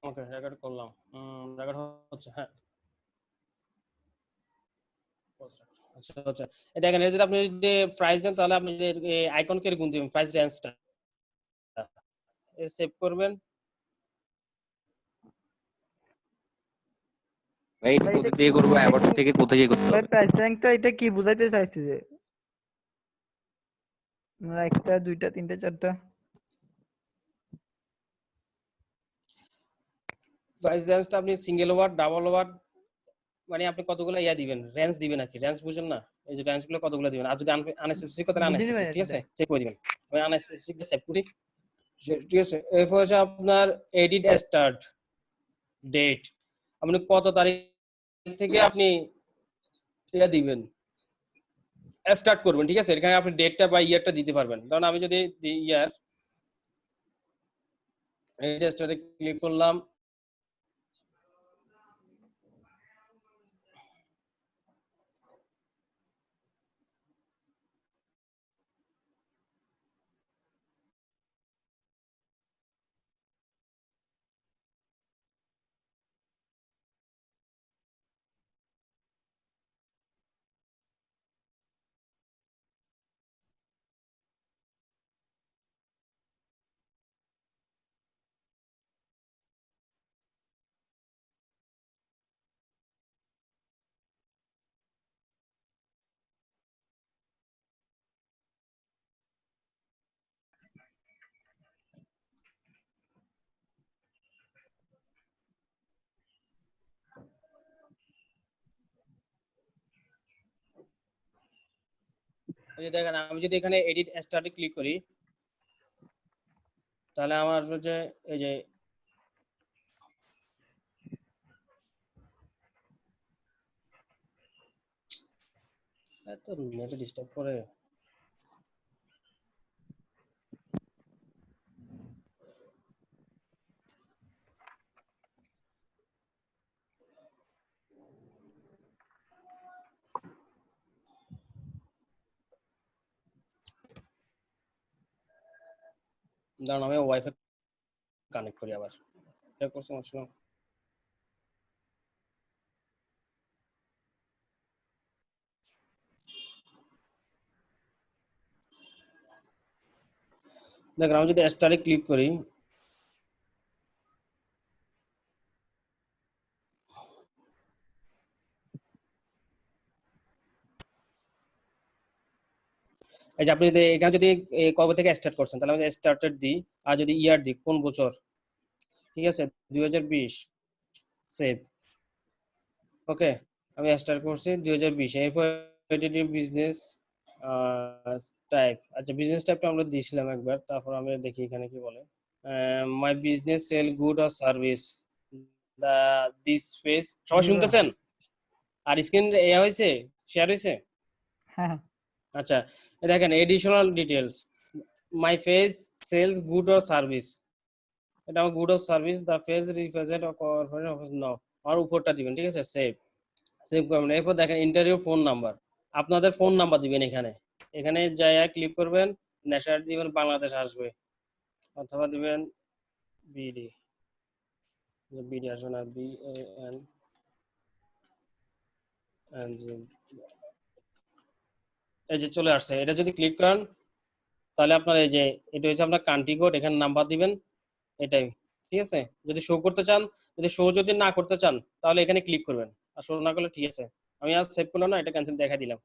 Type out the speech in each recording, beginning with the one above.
ওকে, record করলাম। Record হচ্ছে, হ্যাঁ। আচ্ছা আচ্ছা, এই দেখেন, এটা যদি আপনি যদি প্রাইস দেন, তাহলে আপনি যে আইকন কে গুণ দিবেন, প্রাইস রেঞ্জটা সেভ করবেন। ভাই এটা ভাই কোথা থেকে করবো, অ্যাবাউট থেকে কোথায় গিয়ে করতে ভাই হবে? প্রাইস র্যাঙ্কটা এটা কি বুঝাইতে চাইছে যে একটা দুইটা তিনটা চারটা? প্রাইস রেঞ্জটা আপনি সিঙ্গেল ওয়ার্ড, ডাবল ওয়ার্ড, মানে আপনি কতগুলো ইয়া দিবেন, রেঞ্জ দিবেন আর কি, রেঞ্জ বুঝুন না, এই যে রেঞ্জ গুলো কতগুলো দিবেন। আর যদি আনস্পেসিফিক তাহলে বুঝিনি ভাই আনস্পেসিফিক, ঠিক আছে, এটা। চেক করে দিবেন। আমি আনস্পেসিফিক সেভ করি, ঠিক আছে। এরপর হচ্ছে আপনার এডিট স্টার্ট ডেট, আপনি কত তারিখ থেকে আপনি ইয়া দিবেন, স্টার্ট করবেন, ঠিক আছে। এখানে আপনি ডেটটা বা ইয়ারটা দিতে পারবেন। কারণ আমি যদি ইয়ার এডিট স্টার্টে ক্লিক করলাম, এই যে দেখেন, আমি যদি এখানে এডিট স্টার্টে ক্লিক করি, তাহলে আমার হচ্ছে এই যে এত নেটে ডিস্টার্ব করে। দাঁড়ান, আমি ওয়াইফাই কানেক্ট করি আবার, এটা করছি সমস্যা। দেখেন, আমি যদি স্টারে ক্লিক করি, এই যে আপনি যদি এখানে যদি কবে থেকে স্টার্ট করছেন, তাহলে আমি স্টার্টেড দিই, আর যদি ইয়ার দিই কোন বছর, ঠিক আছে, 2020, সেভ। ওকে, আমি স্টার্ট করছি 2020। এরপর এডিটিভ বিজনেস টাইপ, আচ্ছা বিজনেস টাইপটা আমরা দিয়েছিলাম একবার, তারপর আমরা দেখি এখানে কি বলে। My business sell good or service, the this page, সবাই জি ভাই। শুনতেছেন? আর স্ক্রিন এ হয়েছে, শেয়ার হয়েছে? হ্যাঁ হ্যাঁ। আচ্ছা, দেখেন additional details, my page sells good or service, এটা আমার good or service, the page represent of no, আর উপরটা দিবেন, ঠিক আছে, সেভ। সেভ করবেন। এরপর দেখেন ইন্টারভিউ ফোন নাম্বার, আপনাদের ফোন নাম্বার দিবেন এখানে, এখানে যাইয়া ক্লিক করবেন, ন্যাশনাল দিবেন বাংলাদেশ আসবে, অথবা দিবেন বিডি, বিডি আসবে না, B A N N G, এই যে চলে আসছে। এটা যদি ক্লিক করেন, তাহলে আপনার এই যে এটা হচ্ছে আপনার কান্ট্রি কোড, এখানে নাম্বার দিবেন, এটাই, ঠিক আছে। যদি শো করতে চান, যদি না করতে চান, তাহলে এখানে ক্লিক করবেন, আর শো না করলে ঠিক আছে। আমি আর সেভ করলাম না, এটা ক্যান্সেল দেখাই দিলাম।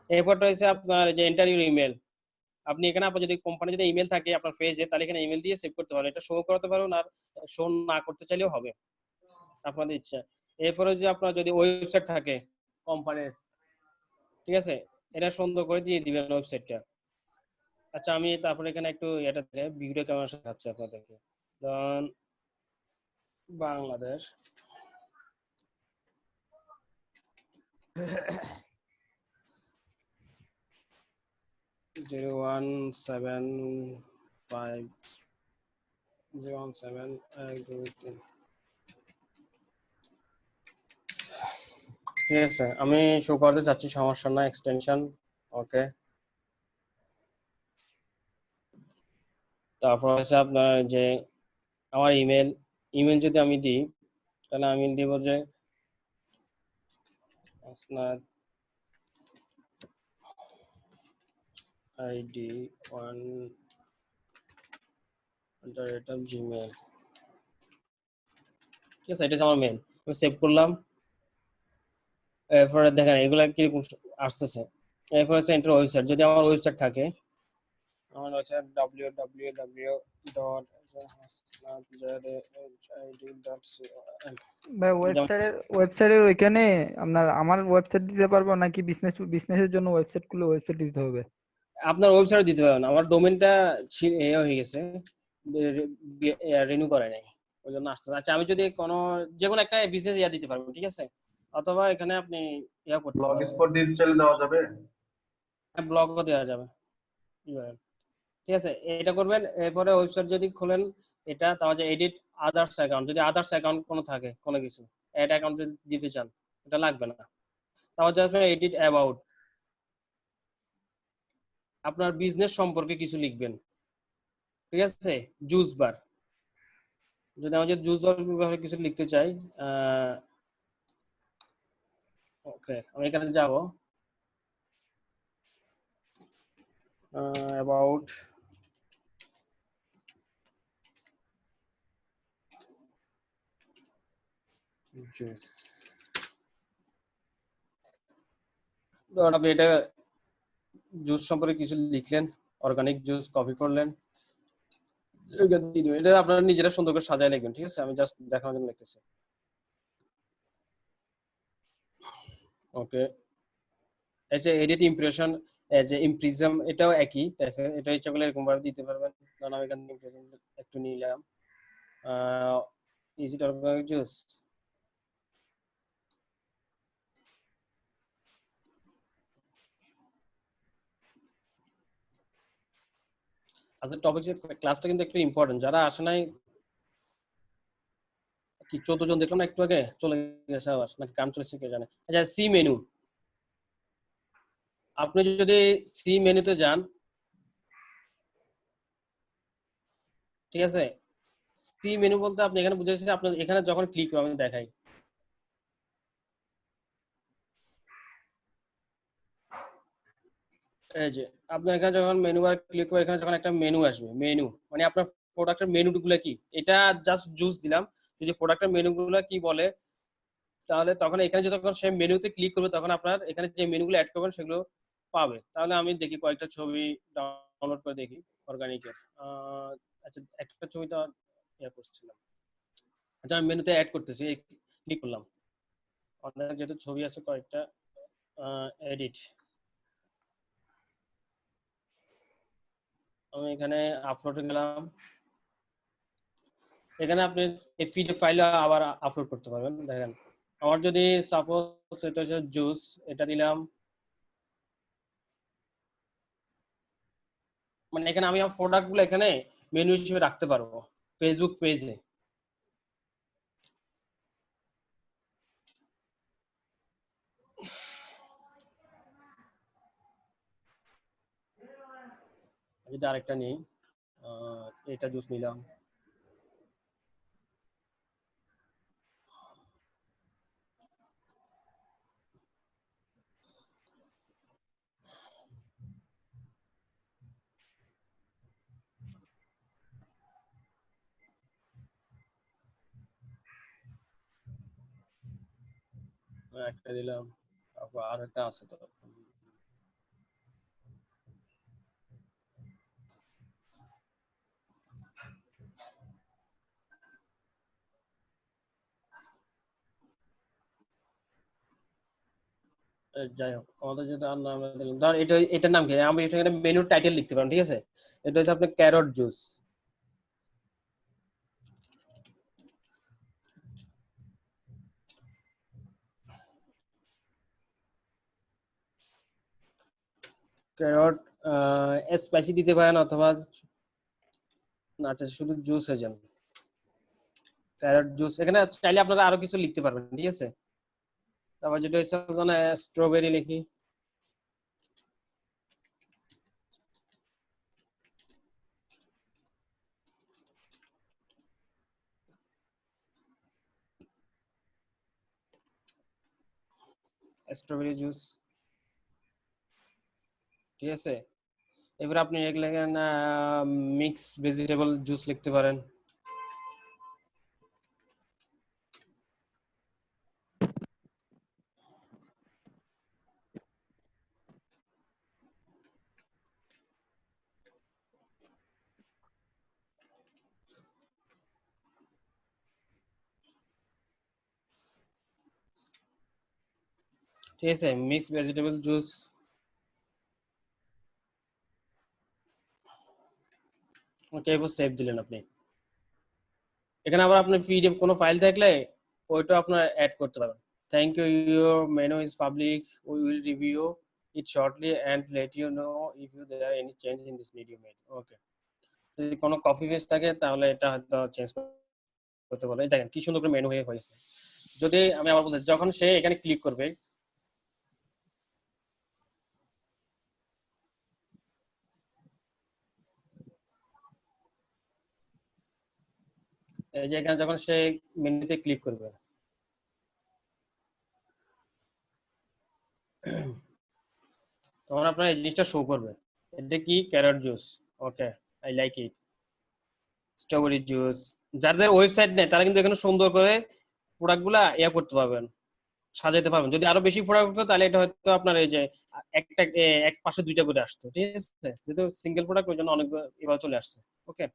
এরপরটা হচ্ছে আপনার যে ইন্টারভিউ ইমেল, আপনি এখানে আপনার যদি কোম্পানি যদি ইমেল থাকে আপনার পেজে, তাহলে এখানে ইমেল দিয়ে সেভ করতে পারেন, এটা শো করাতে পারবেন, আর শো না করতে চাইলেও হবে, আপনাদের ইচ্ছা। এরপরে যে আপনার যদি ওয়েবসাইট থাকে কোম্পানির, ঠিক আছে, এটা সুন্দর করে দিয়ে দিবেন ওয়েবসাইটটা। আচ্ছা, আমি তারপরে এখানে একটু এটা ভিডিও কেমন দেখাচ্ছে আপনাদেরকে, ধরুন বাংলাদেশ, 0175 017 123। ঠিক আছে, আমি শো করতে চাচ্ছি, সমস্যা না, এক্সটেনশন, ওকে। তারপর হচ্ছে আপনার যে আমার ইমেল, ইমেল যদি আমি দিই তাহলে আমি দেব যে আসনাদ আইডি 1@gmail, ঠিক আছে, এটা হচ্ছে আমার মেল। আমি সেভ করলাম। এরপরে দেখেন এগুলা কিরকম আসতেছে। এরপর হচ্ছে এন্টার ওয়েবসাইট, যদি আমার ওয়েবসাইট থাকে, আমার ওয়েবসাইট www.hasnadzahid.com। ভাই ওয়েবসাইটের ওইখানে আমার ওয়েবসাইট দিতে পারবো নাকি বিজনেসের জন্য ওয়েবসাইট খুলে ওয়েবসাইট দিতে হবে? আপনার ওয়েবসাইট দিতে পারেন, আমার ডোমেনটা হয়ে গেছে, রিনিউ করে নাই, ওই জন্য আসছে। আচ্ছা আমি যদি কোনো যে কোনো একটা বিজনেস দিতে পারবো, ঠিক আছে, অথবা এখানে আপনি করতে ব্লগ পারেন, স্পট দিতে চাইলে দেওয়া যাবে? ব্লগও দেওয়া যাবে। ঠিক আছে, এটা করবেন। এরপরে ওয়েবসাইট যদি খোলেন এটা, তাহলে এডিট আদার্স অ্যাকাউন্ট, যদি আদার্স অ্যাকাউন্ট কোনো থাকে, কোনো কিছু অ্যাড অ্যাকাউন্ট যদি দিতে চান এটা লাগবে না। তাহলে জাস্ট এডিট অ্যাবাউট, আপনার বিজনেস সম্পর্কে কিছু লিখবেন, ঠিক আছে। জুস বার, যদি আমি জুস বার ব্যাপারে কিছু লিখতে চাই, ওকে আমি এখানে যাব, অ্যাবাউট জুস। ধরুন আপনি এটা জুস সম্পর্কে কিছু লিখলেন, অর্গানিক জুস কপি করলেন, এটা আপনারা নিজেরা সুন্দর করে সাজায় লিখবেন, ঠিক আছে, আমি জাস্ট দেখানোর জন্য লিখতেছি। ওকে, এই যে এডিট ইমপ্রেশন, এজ এ ইমপ্রিজম, এটাও একই টাইপের, এটা ইচ্ছা করলে এরকম ভাবে দিতে পারবেন। কারণ আমি এখানে ইমপ্রেশন একটু নিলাম, ইজ ইট অর্গানিক জুস। আচ্ছা টপিক ক্লাসটা কিন্তু একটু ইম্পর্টেন্ট, যারা আসে নাই, কি 14 জন দেখলাম না একটু আগে, চলে গেছে আবার নাকি কাম চলেছে কে জানে। আচ্ছা সি মেনু, আপনি যদি সি মেনুতে যান, ঠিক আছে, সি মেনু বলতে আপনি এখানে বুঝে যাচ্ছে, আপনি এখানে যখন ক্লিক করবেন, আমি দেখাই, এই যে আপনি এখানে যখন মেনু বার ক্লিক করবেন, এখানে যখন একটা মেনু আসবে, মেনু মানে আপনার প্রোডাক্টের মেনু গুলো কি, এটা জাস্ট জুস দিলাম, যদি প্রোডাক্টের মেনু গুলো কি বলে, তাহলে তখন এখানে যখন সে মেনুতে ক্লিক করবে, তখন আপনার এখানে যে মেনুগুলো অ্যাড করবেন সেগুলো পাবে। তাহলে আমি দেখি কয়েকটা ছবি ডাউনলোড করে দেখি অর্গানিকের। আচ্ছা একটা ছবি তো ইয়ে করছিলাম, আচ্ছা আমি মেনুতে অ্যাড করতেছি, ক্লিক করলাম, অর্গানিক যেহেতু ছবি আছে কয়েকটা, এডিট, আমি এখানে আপলোডে গেলাম, এখানে আপনি এই পিডিএফ ফাইল আবার আপলোড করতে পারবেন। দেখেন আমার যদি সাপোজ এটা হচ্ছে জুস, এটা দিলাম, মানে এখানে আমি আমার প্রোডাক্ট গুলো এখানে মেনু হিসেবে রাখতে পারবো ফেসবুক পেজে। যদি আরেকটা নেই, এটা জুস নিলাম, একটা দিলাম, তারপর আর একটা আছে তো, যাই হোক আমাদের যেটা আমরা দিলাম, ধর এটা, এটার নাম কি, আমি এখানে মেনু টাইটেল লিখতে পারেন, ঠিক আছে, এটা হচ্ছে আপনার ক্যারট জুস, ক্যারট স্পাইসি দিতে পারেন, অথবা না, আচ্ছা শুধু জুস হয়ে যান, ক্যারট জুস। এখানে চাইলে আপনারা আরো কিছু লিখতে পারবেন, ঠিক আছে। তারপর যেটা হচ্ছে স্ট্রবেরি লিখি, স্ট্রবেরি জুস, ঠিক আছে। এবার আপনি লিখলেন মিক্স ভেজিটেবল জুস লিখতে পারেন। ঠিক আছে, মিক্স ভেজিটেবল জুস। ওকে, এবার সেভ দিলেন আপনি। এখানে আবার আপনি পিডিএফ কোনো ফাইল থাকলে ওইটা আপনার অ্যাড করতে পারবেন। Thank you, your menu is public, we will review it shortly and let you know if you there any change in this video made. Okay, যদি কোনো কপি পেস্ট থাকে তাহলে এটা হয়তো চেঞ্জ করতে পারবে। এই দেখেন কি সুন্দর করে মেনু হয়ে হয়েছে। যদি আমি আবার বলতে, যখন সে এখানে ক্লিক করবে, এই যে এখানে যখন সে মেনুতে ক্লিক করবে, তখন আপনার এই জিনিসটা শো করবে। এটা কি? Carrot juice. Okay, I like it. Strawberry juice. যাদের ওয়েবসাইট নেই তারা কিন্তু এখানে সুন্দর করে প্রোডাক্ট গুলা করতে পারবেন, সাজাতে পারবেন। যদি আরো বেশি প্রোডাক্ট হতো তাহলে এটা হয়তো আপনার এই যে একটা এক পাশে দুইটা করে আসতো, ঠিক আছে। যেহেতু সিঙ্গেল প্রোডাক্ট ওই জন্য অনেক এবার চলে আসছে। ওকে,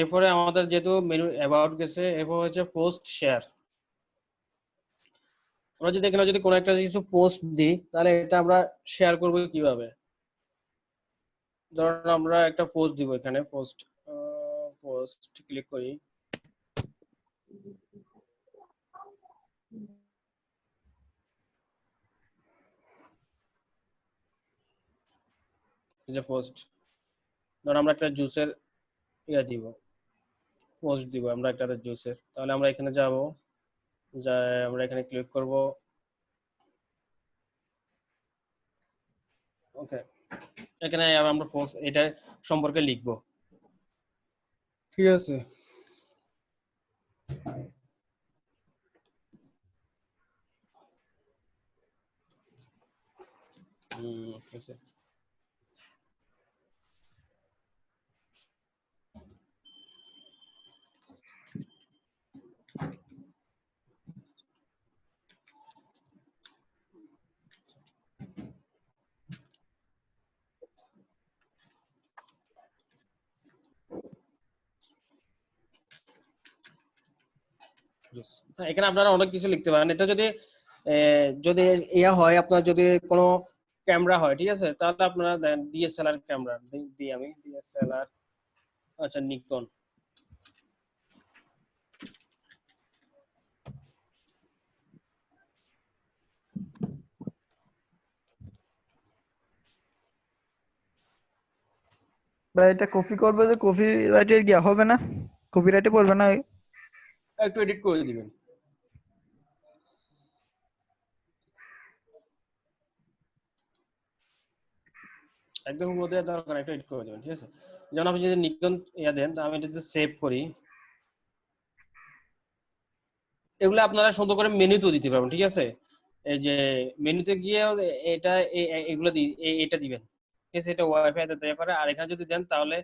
এরপরে আমাদের যেহেতু মেনু অ্যাবাউট গেছে, এরপর হচ্ছে পোস্ট শেয়ার। আমরা যদি এখানে যদি কোনো একটা কিছু পোস্ট দিই তাহলে এটা আমরা শেয়ার করবো কিভাবে? ধরুন আমরা একটা পোস্ট দিব, এখানে পোস্ট পোস্ট ক্লিক করি। এই যে পোস্ট, ধরুন আমরা একটা জুসের দিব, পোস্ট দিব আমরা একটা জুসের। তাহলে আমরা এখানে যাব, যাই আমরা এখানে ক্লিক করব। ওকে, এখানে আমরা পোস্ট এটা সম্পর্কে লিখবো, ঠিক আছে। ঠিক আছে। হ্যাঁ, এখানে আপনারা অনেক কিছু লিখতে পারেন। এটা যদি যদি হয়, আপনার যদি কোনো ক্যামেরা হয়, ঠিক আছে, তাহলে আপনারা দেন ডিএসএলআর ক্যামেরা দিই আমি ডিএসএলআর। আচ্ছা, নিকন। ভাই এটা কপি করবে, যে কপি রাইটের গিয়া হবে না, কপিরাইটে পড়বে না? একটু এডিট করে দিবেন, একদম হুবহু দেওয়ার দরকার নাই, একটু এডিট করে দিবেন, ঠিক আছে। যেমন আপনি যদি নিকন দেন, তা আমি এটা যদি সেভ করি, এগুলো আপনারা সুন্দর করে মেনুতেও দিতে পারবেন, ঠিক আছে। এই যে মেনুতে গিয়ে এটা এগুলো এটা দিবেন, ঠিক আছে। এটা ওয়াইফাই তে দেওয়া পারে। আর এখানে যদি দেন তাহলে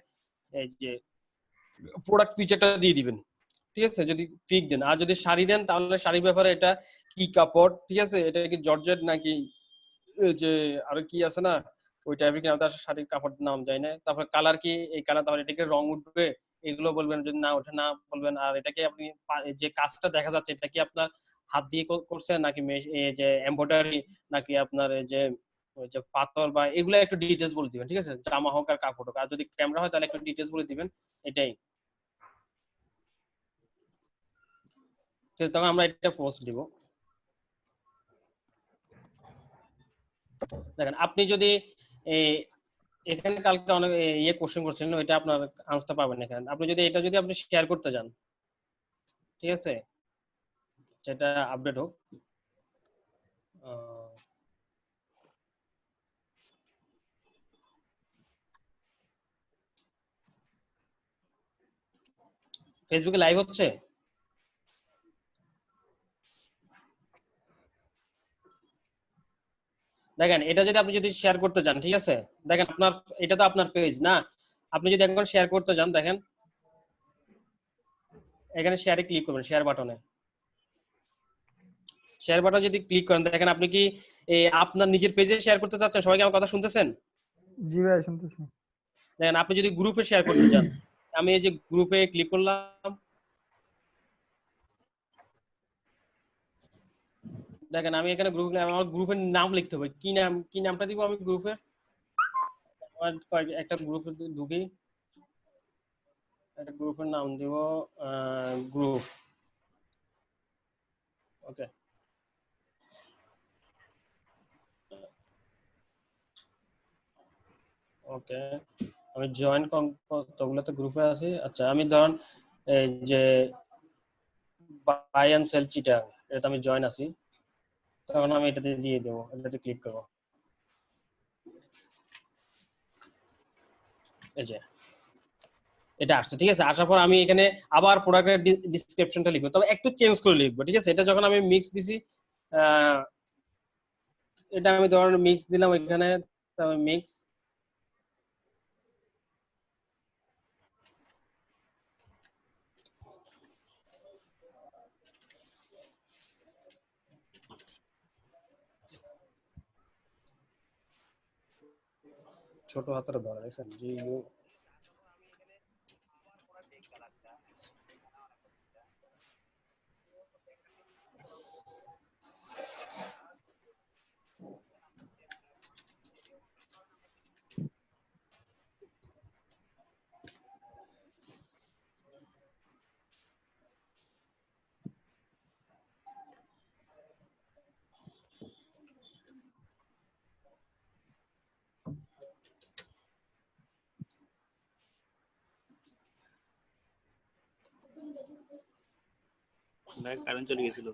এই যে প্রোডাক্ট পিকচারটা দিয়ে দিবেন, ঠিক আছে। যদি পিক দেন, আর যদি শাড়ি দেন তাহলে শাড়ির ব্যাপারে এটা কি কাপড়, ঠিক আছে, এটা কি জর্জেট নাকি যে আর কি আছে না ওই টাইপের, কি আমাদের শাড়ির কাপড় নাম যায় না। তারপর কালার কি, এই কালার, তাহলে এটাকে রং উঠবে, এগুলো বলবেন। যদি না ওঠে না বলবেন। আর এটাকে আপনি যে কাজটা দেখা যাচ্ছে এটা কি আপনার হাত দিয়ে করছেন নাকি এই যে এমব্রয়ডারি, নাকি আপনার এই যে ওই যে পাথর, বা এগুলো একটু ডিটেলস বলে দিবেন, ঠিক আছে। জামা হোক আর কাপড় হোক। আর যদি ক্যামেরা হয় তাহলে একটু ডিটেলস বলে দিবেন, এটাই। ঠিক আছে, তখন আমরা এটা পোস্ট দিব। দেখেন আপনি যদি এখানে কালকে অনেক কোশ্চেন করছেন, ওইটা আপনার আনসারটা পাবেন এখানে। আপনি যদি এটা যদি আপনি শেয়ার করতে যান, ঠিক আছে, যেটা আপডেট হোক, ফেসবুকে লাইভ হচ্ছে, দেখেন এটা যদি আপনি যদি শেয়ার করতে যান, ঠিক আছে, দেখেন আপনার এটা তো আপনার পেজ না, আপনি যদি এখন শেয়ার করতে যান, দেখেন এখানে শেয়ারে ক্লিক করবেন, শেয়ার বাটনে, শেয়ার বাটন যদি ক্লিক করেন, দেখেন আপনি কি আপনার নিজের পেজে শেয়ার করতে চাচ্ছেন? সবাই কি আমার কথা শুনতেছেন? জি ভাই, শুনতেছি। দেখেন আপনি যদি গ্রুপে শেয়ার করতে চান, আমি এই যে গ্রুপে ক্লিক করলাম, দেখেন আমি এখানে গ্রুপে, আমার গ্রুপের নাম লিখতে হবে, কি নাম, কি নামটা দিব আমি গ্রুপের, আমার একটা গ্রুপে ঢুকি, একটা গ্রুপের নাম দিব গ্রুপ, ওকে, ওকে, আমি জয়েন কতগুলোতে গ্রুপে আছি। আচ্ছা আমি ধরেন এই যে বাই এন্ড সেল চিটাং, এটাতে আমি জয়েন আছি, তখন আমি এটাতে দিয়ে দেবো, এটাতে ক্লিক করবো, এই যে এটা আসছে, ঠিক আছে। আসার পর আমি এখানে আবার প্রোডাক্টের ডিসক্রিপশনটা লিখবো, তবে একটু চেঞ্জ করে লিখবো, ঠিক আছে। এটা যখন আমি মিক্স দিছি, এটা আমি ধরেন মিক্স দিলাম এখানে, তবে মিক্স, ছোট হাতের ধরা দেখছেন, জি ইউ, কারেন্ট চলে গেছিল।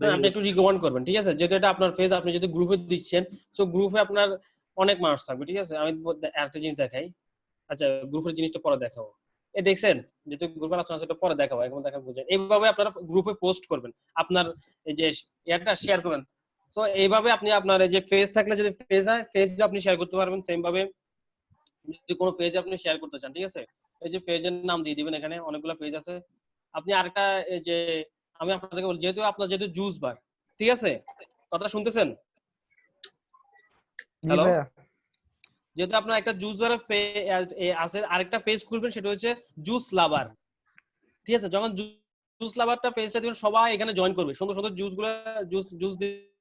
আপনি একটু রিকমেন্ড করবেন, ঠিক আছে, যেহেতু এটা আপনার পেজ, আপনি যদি গ্রুপে দিচ্ছেন, তো গ্রুপে আপনার অনেক মানুষ থাকবে, ঠিক আছে। আমি একটা জিনিস দেখাই, আচ্ছা গ্রুপের জিনিসটা পরে দেখাবো, এই দেখছেন, যেহেতু গ্রুপের আলোচনা সেটা পরে দেখাবো, এখন দেখা বুঝেন, এইভাবে আপনারা গ্রুপে পোস্ট করবেন, আপনার এই যে এটা শেয়ার করবেন। তো এইভাবে আপনি আপনার এই যে পেজ থাকলে, যদি পেজ হয়, পেজ আপনি শেয়ার করতে পারবেন, সেম ভাবে যদি কোনো পেজ আপনি শেয়ার করতে চান, ঠিক আছে, এই যে পেজের নাম দিয়ে দিবেন, এখানে অনেকগুলো পেজ আছে। আপনি আরেকটা এই যে, আমি আপনাদেরকে বলি, যেহেতু আপনার যেহেতু জুস বার, ঠিক আছে, কথা শুনতেছেন? জি হ্যালো, ভাইয়া। যেহেতু আপনার একটা জুস বারের আছে, আরেকটা পেজ খুলবেন, সেটা হচ্ছে জুস লাভার, ঠিক আছে। যখন জুস লাভারটা পেজটা দিবেন, সবাই এখানে জয়েন করবে, সুন্দর সুন্দর জুস গুলা, জুস জুস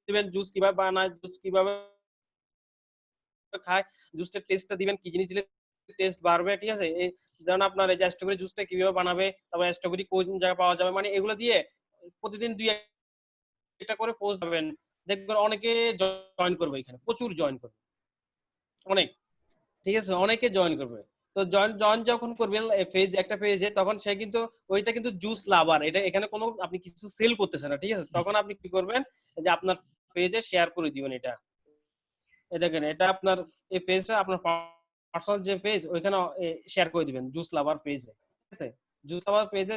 দিবেন, জুস কিভাবে বানায়, জুস কিভাবে খায়, জুসের টেস্টটা দিবেন, কি জিনিস দিলে টেস্ট বাড়বে, ঠিক আছে। এই যেমন আপনার এই যে স্ট্রবেরি জুসটা কিভাবে বানাবে, তারপর স্ট্রবেরি কোন জায়গায় পাওয়া যাবে, মানে এগুলো দিয়ে প্রতিদিন দুই একটা করে পোস্ট দিবেন, দেখবেন অনেকে জয়েন করবে, এখানে প্রচুর জয়েন করবে, অনেক, ঠিক আছে, অনেকে জয়েন করবে। তো জয়েন জয়েন যখন করবেন পেজ, একটা পেজে, তখন সে কিন্তু ওইটা কিন্তু জুস লাভার, এটা এখানে কোনো আপনি কিছু সেল করতেছেন না, ঠিক আছে। তখন আপনি কি করবেন, যে আপনার পেজে শেয়ার করে দিবেন এটা, এই দেখেন এটা আপনার এই পেজটা আপনার পার্সোনাল যে পেজ, ওইখানে শেয়ার করে দিবেন জুস লাভার পেজে, ঠিক আছে। জুস লাভার পেজে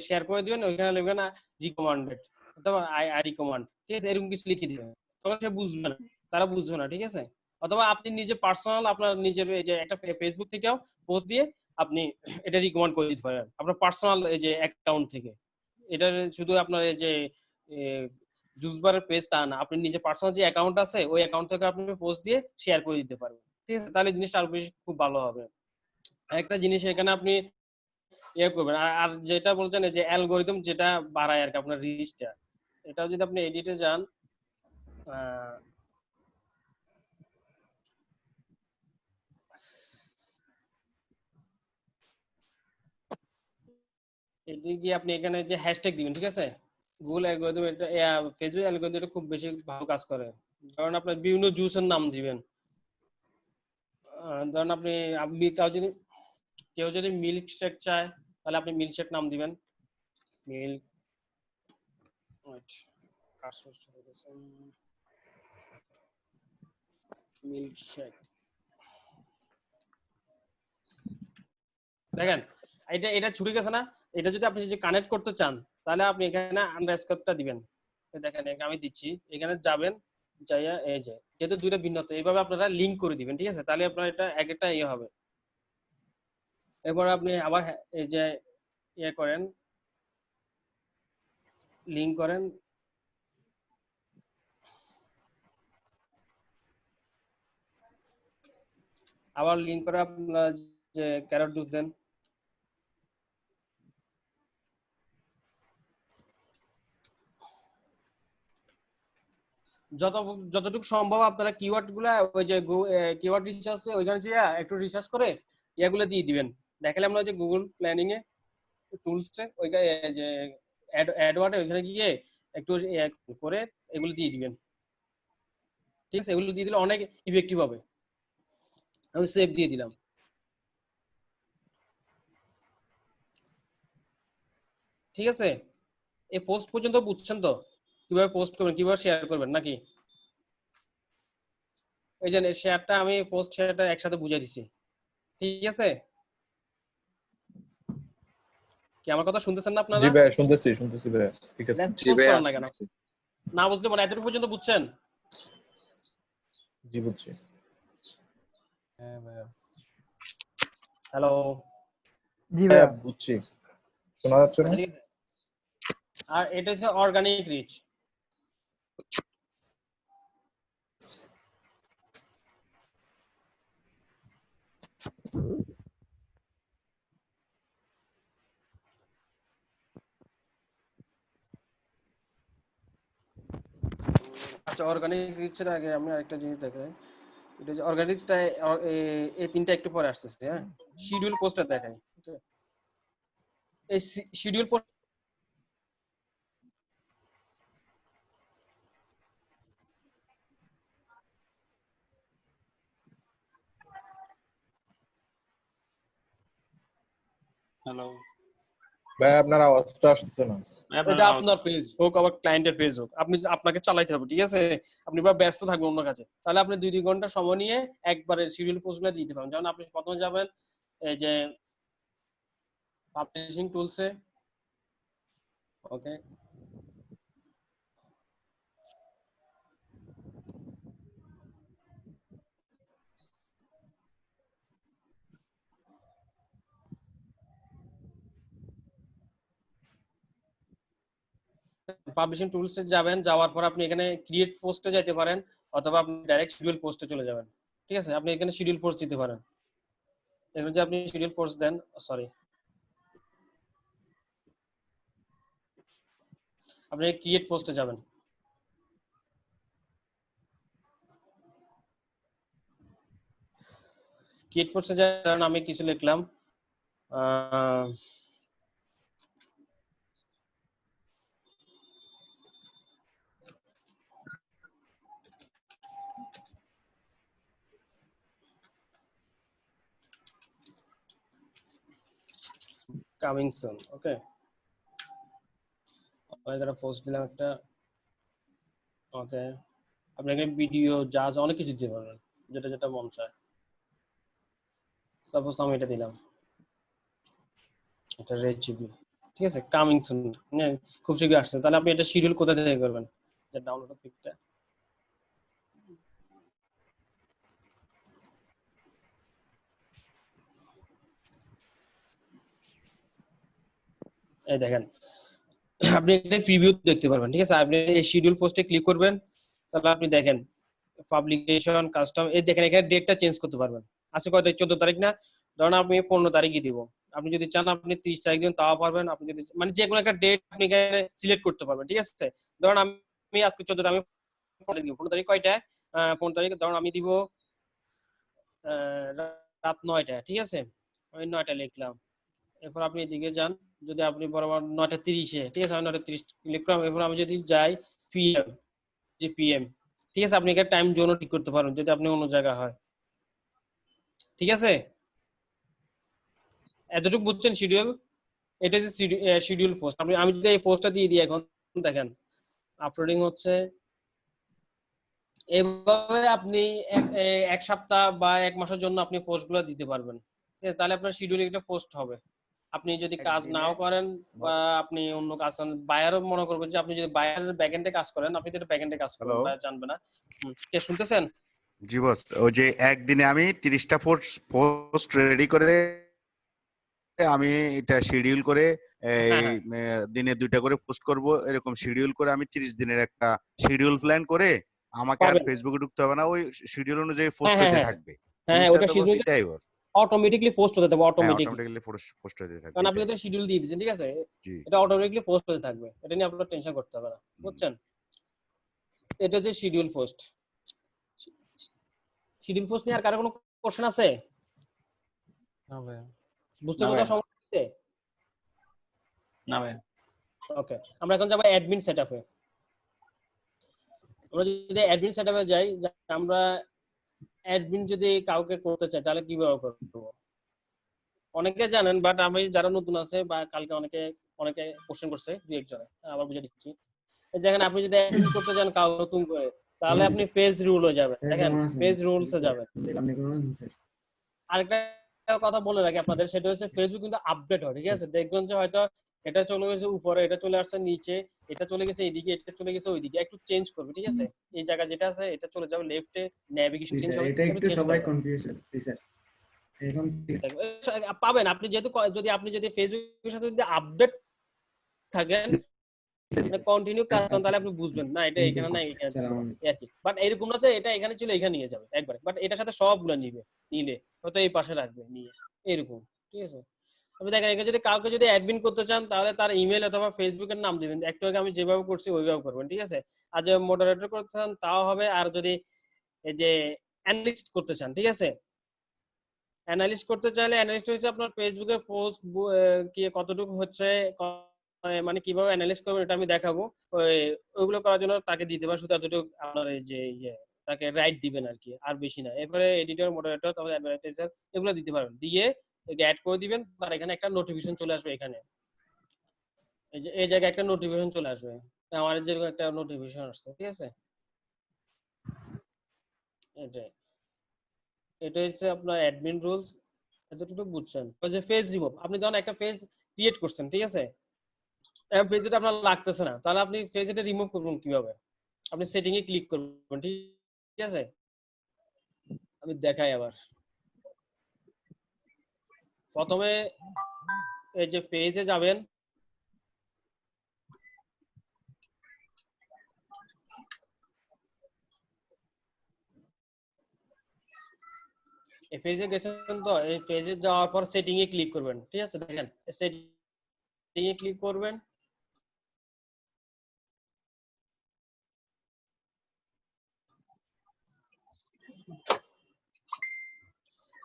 শেয়ার করে দিবেন, ওইখানে লিখবেন রিকমেন্ডেড অথবা আই আই রিকমেন্ড, ঠিক আছে, এরকম কিছু লিখে দিবেন, তখন সে বুঝবে না, তারা বুঝবে না, ঠিক আছে। অথবা আপনি নিজে পার্সোনাল আপনার নিজের এই যে একটা ফেসবুক থেকেও পোস্ট দিয়ে আপনি এটা রিকমেন্ড করে দিতে পারেন, আপনার পার্সোনাল এই যে অ্যাকাউন্ট থেকে। এটা শুধু আপনার এই যে জুসবারের পেজ তা না, আপনি নিজে পার্সোনাল যে অ্যাকাউন্ট আছে, ওই অ্যাকাউন্ট থেকে আপনি পোস্ট দিয়ে শেয়ার করে দিতে পারবেন, ঠিক আছে, তাহলে জিনিসটা আরো বেশি খুব ভালো হবে। একটা জিনিস এখানে আপনি ইয়ে করবেন, আর যেটা বলছেন এই যে অ্যালগরিদম যেটা বাড়ায় আর কি আপনার রিচটা, এটা যদি আপনি এডিটে যান, এদিকে আপনি এখানে যে হ্যাশট্যাগ দিবেন, ঠিক আছে? গুগল অ্যালগরিদম এটা ফেসবুক অ্যালগরিদম এটা খুব বেশি ভালো কাজ করে। ধরেন আপনার বিভিন্ন জুসের নাম দিবেন। ধরেন আপনি আপনি কেউ যদি মিল্ক শেক চায় তাহলে আপনি মিল্ক শেক নাম দিবেন। মিল্ক ওয়েট কার্সর চলে গেছে। Milk shake. দেখেন এটা এটা ছুটে গেছে না? এটা যদি আপনি যে কানেক্ট করতে চান তাহলে আপনি এখানে আন্ডারস্কোরটা দিবেন। দেখেন আমি দিচ্ছি, এখানে যাবেন, যাইয়া এই যে যেহেতু দুইটা ভিন্নতা, এইভাবে আপনারা লিংক করে দিবেন, ঠিক আছে? তাহলে আপনার এটা এক একটা ইয়ে হবে। এরপর আপনি আবার এই যে ইয়ে করেন, লিংক করেন, আবার লিংক করে আপনার যে ক্যারট জুস দেন। যতটুকু সম্ভব আপনারা কিওয়ার্ড গুলা ওই যে কিওয়ার্ড রিসার্চ আছে ওইখানে যে একটু রিসার্চ করে এগুলো দিয়ে দিবেন। দেখালে আমরা যে গুগল প্ল্যানিং এ টুলসে ওইখানে যে অ্যাডওয়ার্ডে ওইখানে গিয়ে একটু করে এগুলো দিয়ে দিবেন, ঠিক আছে? এগুলো দিয়ে দিলে অনেক ইফেক্টিভ হবে। আমি সেভ দিয়ে দিলাম। ঠিক আছে, এই পোস্ট পর্যন্ত বুঝছেন তো কিভাবে পোস্ট করবেন, কিভাবে শেয়ার করবেন নাকি? এই যে শেয়ারটা আমি পোস্ট শেয়ারটা একসাথে বুঝিয়ে দিছি, ঠিক আছে? কি আমার কথা শুনতেছেন না জি আপনারা? ভাই, শুনতেছি শুনতেছি ভাই, ঠিক আছে। রেসপন্স করেন না কেন? না বুঝলে মানে এতটুকু পর্যন্ত বুঝছেন? জি বুঝছি। হ্যাঁ ভাইয়া। হ্যালো, জি হ্যাঁ ভাইয়া। বুঝছি, শোনা যাচ্ছে না? ঠিক আছে। আর এটা হচ্ছে অর্গানিক রিচ। আচ্ছা, অর্গানিক রিচের আগে আমি আরেকটা জিনিস দেখাই। এটা যে অর্গানিকটা এই তিনটা একটু পরে আসতেছে, হ্যাঁ? শিডিউল পোস্টটা দেখাই। এই শিডিউল পোস্ট হ্যালো ভাই আপনার আওয়াজটা আসছে না। এটা আপনার পেজ হোক আবার ক্লায়েন্টের পেজ হোক, আপনি আপনাকে চালাইতে হবে, ঠিক আছে? আপনি বা ব্যস্ত থাকবেন অন্য কাজে, তাহলে আপনি 2 ঘন্টা সময় নিয়ে একবারে শিডিউল পোস্টগুলো দিতে পারেন। যেমন আপনি প্রথমে যাবেন এই যে পাবলিশিং টুলসে, ওকে, পাবলিশিং টুলসে যাবেন, যাওয়ার পর আপনি এখানে ক্রিয়েট পোস্টে যেতে পারেন অথবা আপনি ডাইরেক্ট শিডিউল পোস্টে চলে যাবেন, ঠিক আছে? আপনি এখানে শিডিউল পোস্ট দিতে পারেন। এখানে যে আপনি শিডিউল পোস্ট দেন, সরি, আপনি ক্রিয়েট পোস্টে যাবেন। ক্রিয়েট পোস্টে যান, আমি কিছু লিখলাম, কামিং সুন, ওকে, এখানে পোস্ট দিলাম একটা, ওকে। আপনি এখানে ভিডিও যা যা অনেক কিছু দিতে পারবেন, যেটা যেটা মন চায়। সাপোজ আমি এটা দিলাম, এটা রেসিপি, ঠিক আছে? কামিং সুন, খুব শীঘ্রই আসছে। তাহলে আপনি এটা শিডিউল কোথা থেকে করবেন? যে ডাউনলোড ক্লিকটা, এই দেখেন আপনি এখানে প্রিভিউ দেখতে পারবেন, ঠিক আছে? আপনি এই শিডিউল পোস্টে ক্লিক করবেন, তাহলে আপনি দেখেন পাবলিকেশন কাস্টম, এই দেখেন এখানে ডেটটা চেঞ্জ করতে পারবেন। আজকে কত তারিখ? 14 তারিখ না? ধরুন আমি 15 তারিখই দিব। আপনি যদি চান আপনি 30 তারিখ দিন তাও পারবেন। আপনি যদি মানে যে কোনো একটা ডেট আপনি এখানে সিলেক্ট করতে পারবেন, ঠিক আছে? ধরুন আমি আজকে 14 তারিখ, আমি 15 দিব। 15 তারিখ কয়টায়? 15 তারিখ ধরুন আমি দিব রাত 9টায়, ঠিক আছে? আমি 9টায় লিখলাম। এরপর আপনি এদিকে যান, যদি আপনি বরাবর 9:30-এ, ঠিক আছে, আমি 9:30 ক্লিক করলাম, এরপর আমি যদি যাই পিএম, যে পিএম, ঠিক আছে, আপনি এখানে টাইম জোনও ঠিক করতে পারেন যদি আপনি অন্য জায়গা হয়, ঠিক আছে। এতটুকু বুঝছেন শিডিউল? এটা হচ্ছে শিডিউল পোস্ট। আমি যদি এই পোস্টটা দিয়ে দিই এখন, দেখেন আপলোডিং হচ্ছে। এইভাবে আপনি এক সপ্তাহ বা এক মাসের জন্য আপনি পোস্টগুলো দিতে পারবেন, ঠিক আছে? তাহলে আপনার শিডিউলে একটা পোস্ট হবে। আপনি যদি কাজ নাও করেন বা আপনি অন্য কাজ, বায়ারও মনে করবেন যে আপনি যদি বায়ারের ব্যাকএন্ডে কাজ করেন, আপনি তো ব্যাকএন্ডে কাজ করবেন, হ্যালো বায়ার জানবে না। কে শুনতেছেন? জি বস, ওই যে একদিনে আমি 30টা পোস্ট রেডি করে আমি এটা শিডিউল করে হ্যাঁ এই হ্যাঁ দিনে 2টা করে পোস্ট করব, এরকম শিডিউল করে আমি 30 দিনের একটা শিডিউল প্ল্যান করে আমাকে আর পাবেন। ফেসবুকে ঢুকতে হবে না, ওই শিডিউল অনুযায়ী হ্যাঁ পোস্ট হ্যাঁ হতে হ্যাঁ থাকবে। হ্যাঁ হ্যাঁ, জিনিসটা ওটা তো বস শিডিউল এটাই বস। অটোমেটিকলি পোস্ট হতে থাকবে, হ্যাঁ, অটোমেটিকলি। অটোমেটিক্যালি পোস্ট হতে থাকবে, কারণ আপনি এটাই। তো শিডিউল দিয়ে দিয়েছেন, ঠিক আছে, জি এটা অটোমেটিকলি পোস্ট হতে থাকবে, এটা নিয়ে আপনার টেনশন করতে হবে না, বুঝছেন? এটা হচ্ছে শিডিউল পোস্ট। শিডিউল পোস্ট নিয়ে আর কারো কোনো কোশ্চেন আছে? না ভাইয়া। বুঝতে না কোথাও ভাইয়া। সমস্যা হচ্ছে? না ভাইয়া। ওকে, আমরা এখন যাবো অ্যাডমিন সেটআপে। আমরা যদি অ্যাডমিন সেটআপে যাই, আমরা অ্যাডমিন যদি কাউকে করতে চাই তাহলে কিভাবে করব? অনেকে জানেন, বাট আমি যারা নতুন আছে বা কালকে অনেকে কোশ্চেন করছে, দুই একজনে, আবার বুঝে দিচ্ছি। যেখানে আপনি যদি অ্যাডমিন করতে চান কাউ নতুন করে, তাহলে আপনি পেজ রুলে যাবেন, দেখেন পেজ রুলসে যাবেন। আরেকটা কথা বলে রাখি আপনাদের, সেটা হচ্ছে ফেসবুক কিন্তু আপডেট হয়, ঠিক আছে? দেখবেন যে হয়তো এটা চলে গেছে উপরে, এটা চলে আসছে নিচে, এটা চলে গেছে এইদিকে, এটা চলে গেছে ওইদিকে, একটু চেঞ্জ করবে, ঠিক আছে? এই জায়গা যেটা আছে এটা চলে যাবে লেফটে, নেভিগেশন চেঞ্জ হবে, একটু চেঞ্জ করবে। পাবেন আপনি যেহেতু আপনি যদি ফেসবুকের সাথে যদি আপডেট থাকেন, মানে কন্টিনিউ কাজ করেন, তাহলে আপনি বুঝবেন না এটা এখানে না এখানে ছিল আর কি। বাট এরকম না যে এটা এখানে ছিল এখানে নিয়ে যাবে একবারে, বাট এটার সাথে সবগুলো নিলে হয়তো এই পাশে রাখবে নিয়ে, এরকম, ঠিক আছে? আপনি দেখেন এখানে যদি কাউকে যদি অ্যাডমিন করতে চান তাহলে তার ইমেল অথবা ফেসবুকের নাম দিবেন, একটু আগে আমি যেভাবে করছি ওইভাবে করবেন, ঠিক আছে? আর যদি মডারেটর করতে চান তাও হবে, আর যদি এই যে অ্যানালিস্ট করতে চান, ঠিক আছে, অ্যানালিস্ট করতে চাইলে অ্যানালিস্ট হচ্ছে আপনার ফেসবুকে পোস্ট কি কতটুকু হচ্ছে, মানে কিভাবে অ্যানালিস্ট করবেন এটা আমি দেখাবো। ওইগুলো করার জন্য তাকে দিতে পারেন শুধু এতটুকু আপনার এই যে তাকে রাইট দিবেন আর কি, আর বেশি না। এরপরে এডিটর, মডারেটর, তারপরে অ্যাডভার্টাইজার, এগুলো দিতে পারেন, দিয়ে অ্যাড করে দিবেন, তার এখানে একটা নোটিফিকেশন চলে আসবে, এখানে এই যে এই জায়গায় একটা নোটিফিকেশন চলে আসবে, আমার যেরকম একটা নোটিফিকেশন আসছে, ঠিক আছে? এটাই, এটা হচ্ছে আপনার অ্যাডমিন রুলস। এতটুকু বুঝছেন? ওই যে পেজ রিমুভ, আপনি যখন একটা পেজ ক্রিয়েট করছেন, ঠিক আছে, পেজটা আপনার লাগতেছে না, তাহলে আপনি পেজটা রিমুভ করবেন কিভাবে? আপনি সেটিং এ ক্লিক করবেন, ঠিক আছে? আমি দেখাই আবার। প্রথমে এই যে পেজে যাবেন, এই পেজে গেছেন তো, এই পেজে যাওয়ার পর সেটিং এ ক্লিক করবেন, ঠিক আছে? দেখেন সেটিং এ ক্লিক করবেন,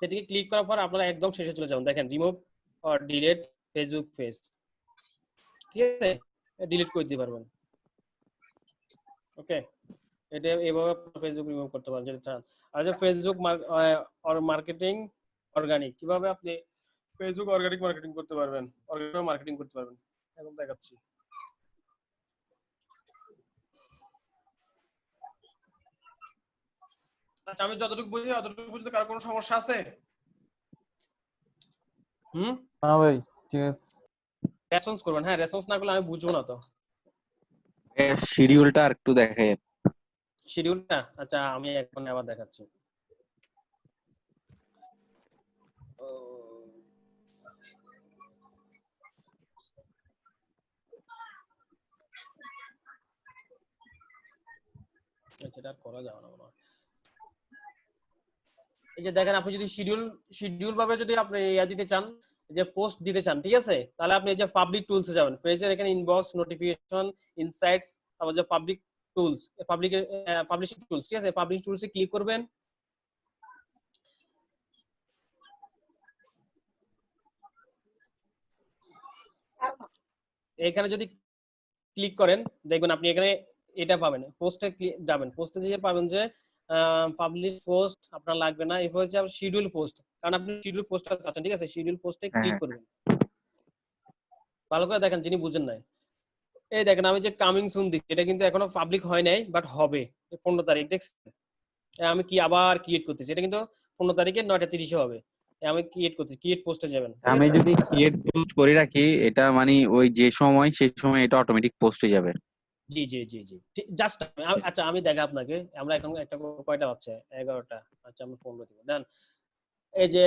সেটিং এ ক্লিক করার পর আপনারা একদম শেষে চলে যাবেন, দেখেন remove or delete Facebook page, ঠিক আছে? ডিলিট করে দিতে পারবেন, ওকে? এটা এইভাবে ফেসবুক রিমুভ করতে পারেন যদি চান। আর যে ফেসবুক মার্কেটিং অর্গানিক, কিভাবে আপনি ফেসবুক অর্গানিক মার্কেটিং করতে পারবেন, অর্গানিক মার্কেটিং করতে পারবেন, এখন দেখাচ্ছি। আচ্ছা, আমি যতটুকু বুঝি অতটুকু বুঝতে কারো কোনো সমস্যা আছে? না ভাই, ঠিক আছে। রেসপন্স করবেন, হ্যাঁ, রেসপন্স না করলে আমি বুঝবো না তো শিডিউলটা আর একটু দেখেন। শিডিউলটা। আচ্ছা, আমি এখন আবার দেখাচ্ছি। এটা আর করা যাবে না মনে হয়। এই যে দেখেন, আপনি যদি শিডিউল ভাবে যদি আপনি দিতে চান, যে পোস্ট দিতে চান, ঠিক আছে, তাহলে আপনি এই যে পাবলিক টুলসে যাবেন, পেজের এখানে ইনবক্স, নোটিফিকেশন, ইনসাইটস, তারপর যে পাবলিক টুলস, পাবলিশিং টুলস, ঠিক আছে, পাবলিশিং টুলসে ক্লিক করবেন। এখানে যদি ক্লিক করেন দেখবেন আপনি এখানে এটা পাবেন, পোস্টে যাবেন, পোস্টে যে পাবেন যে পাবলিশ পোস্ট আপনার লাগবে না, এরপর হচ্ছে শিডিউল পোস্ট, কারণ আপনি শিডিউল পোস্টটা চাচ্ছেন, ঠিক আছে, শিডিউল পোস্টে ক্লিক করবেন। ভালো করে দেখেন যিনি বুঝেন নাই, এই দেখেন আমি যে কামিং সুন দিচ্ছি এটা কিন্তু এখনো পাবলিক হয় নাই, বাট হবে 15 তারিখ, দেখছেন আমি কি আবার ক্রিয়েট করতেছি, এটা কিন্তু 15 তারিখে 9:30 হবে, আমি ক্রিয়েট করতেছি, ক্রিয়েট পোস্টে যাবেন, ঠিক আমি আছে? যদি ক্রিয়েট পোস্ট করে রাখি এটা মানে ওই যে সময় সেই সময় এটা অটোমেটিক পোস্ট হয়ে যাবে। জি জি জি জি, জাস্ট আচ্ছা আমি দেখা আপনাকে, আমরা এখন একটা কয়টা হচ্ছে 11টা, আচ্ছা আমরা 15 দিব দেন, এই যে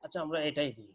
আচ্ছা আমরা এটাই দিই।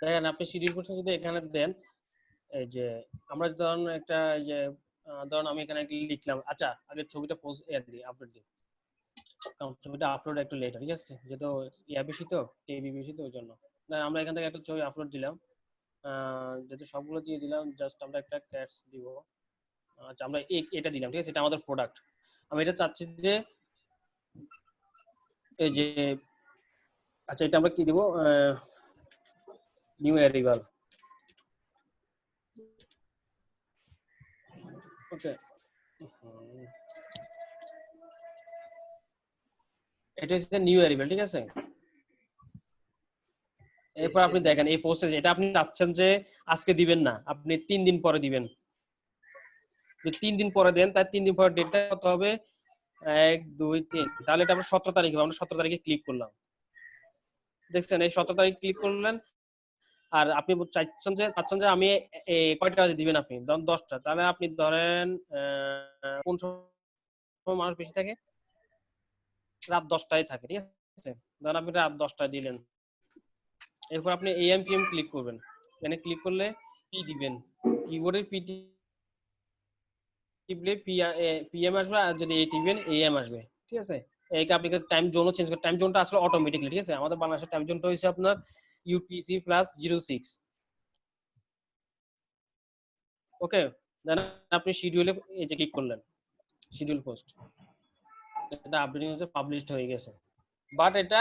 দেখেন আপনি শিডিউল পোস্টটা যদি এখানে দেন, এই যে আমরা ধরুন একটা এই যে ধরুন আমি এখানে লিখলাম, আচ্ছা আগে ছবিটা পোস্ট দিই, আপলোড দিই, কারণ ছবিটা আপলোড একটু লেট, ঠিক আছে, যেহেতু ইয়া বেশি তো, টিভি বেশি তো, ওই জন্য না আমরা এখান থেকে একটা ছবি আপলোড দিলাম, যেহেতু সবগুলো দিয়ে দিলাম, জাস্ট আমরা একটা ক্যাটস দিব, আচ্ছা আমরা এটা দিলাম, ঠিক আছে, এটা আমাদের প্রোডাক্ট, আমি এটা চাচ্ছি যে এই যে আচ্ছা এটা আমরা কি দিব, নিউ অ্যারাইভাল, ওকে, এটা হচ্ছে নিউ অ্যারাইভাল, ঠিক আছে। এরপর আপনি দেখেন এই পোস্টে যেটা আপনি চাচ্ছেন যে আজকে দিবেন না, আপনি 3 দিন পরে দিবেন, যদি 3 দিন পরে দেন তার 3 দিন পরে ডেটটা কত হবে, 1 2 3, তাহলে এটা আমরা 17 তারিখ হবে, আমরা 17 তারিখে ক্লিক করলাম, দেখছেন এই 17 তারিখ ক্লিক করলেন, আর আপনি চাচ্ছেন যে আমি কয়টা বাজে দিবেন, আপনি ধরেন 10টা, তাহলে আপনি ধরেন কোন সময় মানুষ বেশি থাকে, রাত 10টায় থাকে, ঠিক আছে, ধরেন আপনি রাত 10টায় দিলেন, এরপর আপনি এএম পিএম ক্লিক করবেন, এখানে ক্লিক করলে পি দিবেন, কিবোর্ডের পি টিপলে পিএম আসবে, আর যদি এ টিপবেন এএম আসবে, ঠিক আছে। এইটা আপনি টাইম জোনও চেঞ্জ করে, টাইম জোনটা আসলে অটোমেটিক্যালি, ঠিক আছে, আমাদের বাংলাদেশের টাইম জোনটা হইছে আপনার UTC+06, ওকে। দেন আপনি শিডিউলে এই যে ক্লিক করলেন, শিডিউল পোস্ট, এটা আপডেটিং হচ্ছে, পাবলিশড হয়ে গেছে, বাট এটা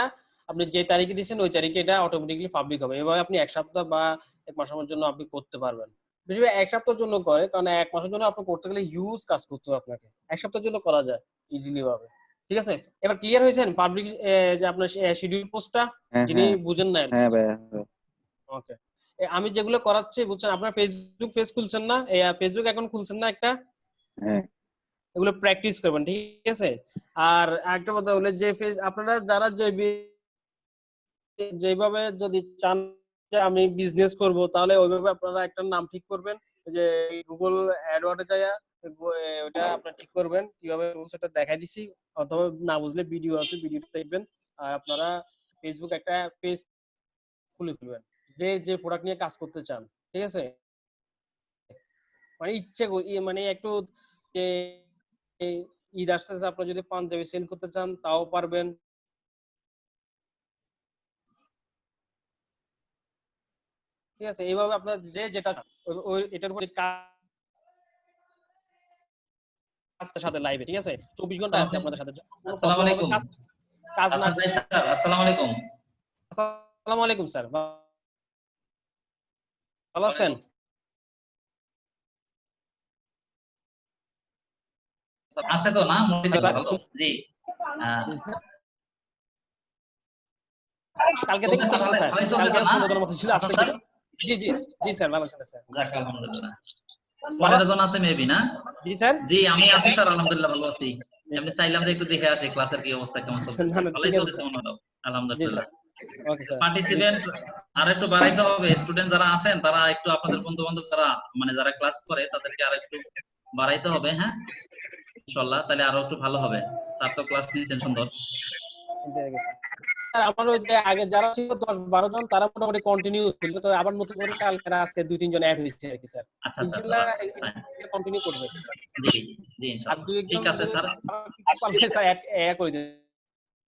আপনি যে তারিখে দিয়েছেন ওই তারিখে এটা অটোমেটিক্যালি পাবলিক হবে, এভাবে আপনি 1 সপ্তাহ বা 1 মাসের জন্য আপনি করতে পারবেন, বেশিরভাগ 1 সপ্তাহের জন্য করে, কারণ 1 মাসের জন্য আপনি করতে গেলে হিউজ কাজ করতে হবে আপনাকে, 1 সপ্তাহের জন্য করা যায় ইজিলি ভাবে, ঠিক আছে। এবার ক্লিয়ার হয়েছেন পাবলিক যে আপনার শিডিউল পোস্টটা, হ্যাঁ যিনি বুঝেন না, হ্যাঁ ভাইয়া। ওকে। আমি যেগুলো করাচ্ছি বুঝছেন, আপনার ফেসবুক পেজ খুলছেন না, এই ফেসবুক অ্যাকাউন্ট খুলছেন না একটা, হ্যাঁ এগুলো প্র্যাকটিস করবেন, ঠিক আছে। আর একটা কথা বলে যে আপনারা যারা যেভাবে যদি চান যে আমি বিজনেস করব, তাহলে ওইভাবে আপনারা একটা নাম ঠিক করবেন, যে গুগল অ্যাডওয়ার্ডে যায় ওটা আপনারা ঠিক করবেন কিভাবে, সেটা দেখাই দিছি, অথবা না বুঝলে ভিডিও আছে, ভিডিওটা দেখবেন, আর আপনারা ফেসবুক একটা পেজ খুলে ফেলবেন, যে প্রোডাক্ট নিয়ে কাজ করতে চান, ঠিক আছে, মানে মানে একটু ঈদ আসতেছে, আপনারা যদি পাঞ্জাবি সেল করতে চান তাও পারবেন, ঠিক আছে, এইভাবে আপনার যে যেটা চান এটার উপর কাজের সাথে লাইভে, ঠিক আছে, 24 ঘন্টা আছে আপনাদের সাথে, আসসালামু আলাইকুম কাজ না। আসাদ ভাই স্যার, আসসালামু আলাইকুম। আসসালামু আলাইকুম স্যার, ভালো আছেন? আছে তো না? মোটামুটি ভালো। জি কালকে থেকে স্যার ভালোই চলতেছে না? 15 মতো ছিল, আজকে জি জি জি স্যার, ভালো চলতেছে স্যার, যাক আলহামদুলিল্লাহ। 15 জন আছে মেবি না? জি স্যার, জি আমি আছি স্যার, আলহামদুলিল্লাহ ভালো আছি। আমি চাইলাম যে একটু দেখে আসি ক্লাসের কি অবস্থা, কেমন চলতেছে। ভালোই চলতেছে মনে হয়, আলহামদুলিল্লাহ। ওকে স্যার পার্টিসিপেন্ট আর একটু বাড়াইতে হবে। স্টুডেন্ট যারা আছেন তারা একটু আপনাদের বন্ধু বান্ধব যারা মানে যারা ক্লাস করে তাদেরকে আর একটু বাড়াইতে হবে। হ্যাঁ ইনশাআল্লাহ, তাহলে আরো একটু ভালো হবে। স্যার তো ক্লাস নিচ্ছেন সুন্দর। স্যার আমার ওই যে আগে যারা ছিল 10-12 জন তারা মোটামুটি কন্টিনিউ ছিল, তো আবার নতুন করে কালকে আজকে 2-3 জন অ্যাড হয়েছে আর কি স্যার। আচ্ছা আচ্ছা ইনশাআল্লাহ স্যার, কন্টিনিউ করবে। জি জি জি আর ইনশাআল্লাহ। 2-1 ঠিক জন আছে স্যার। পারলে স্যার অ্যাড করে দিন,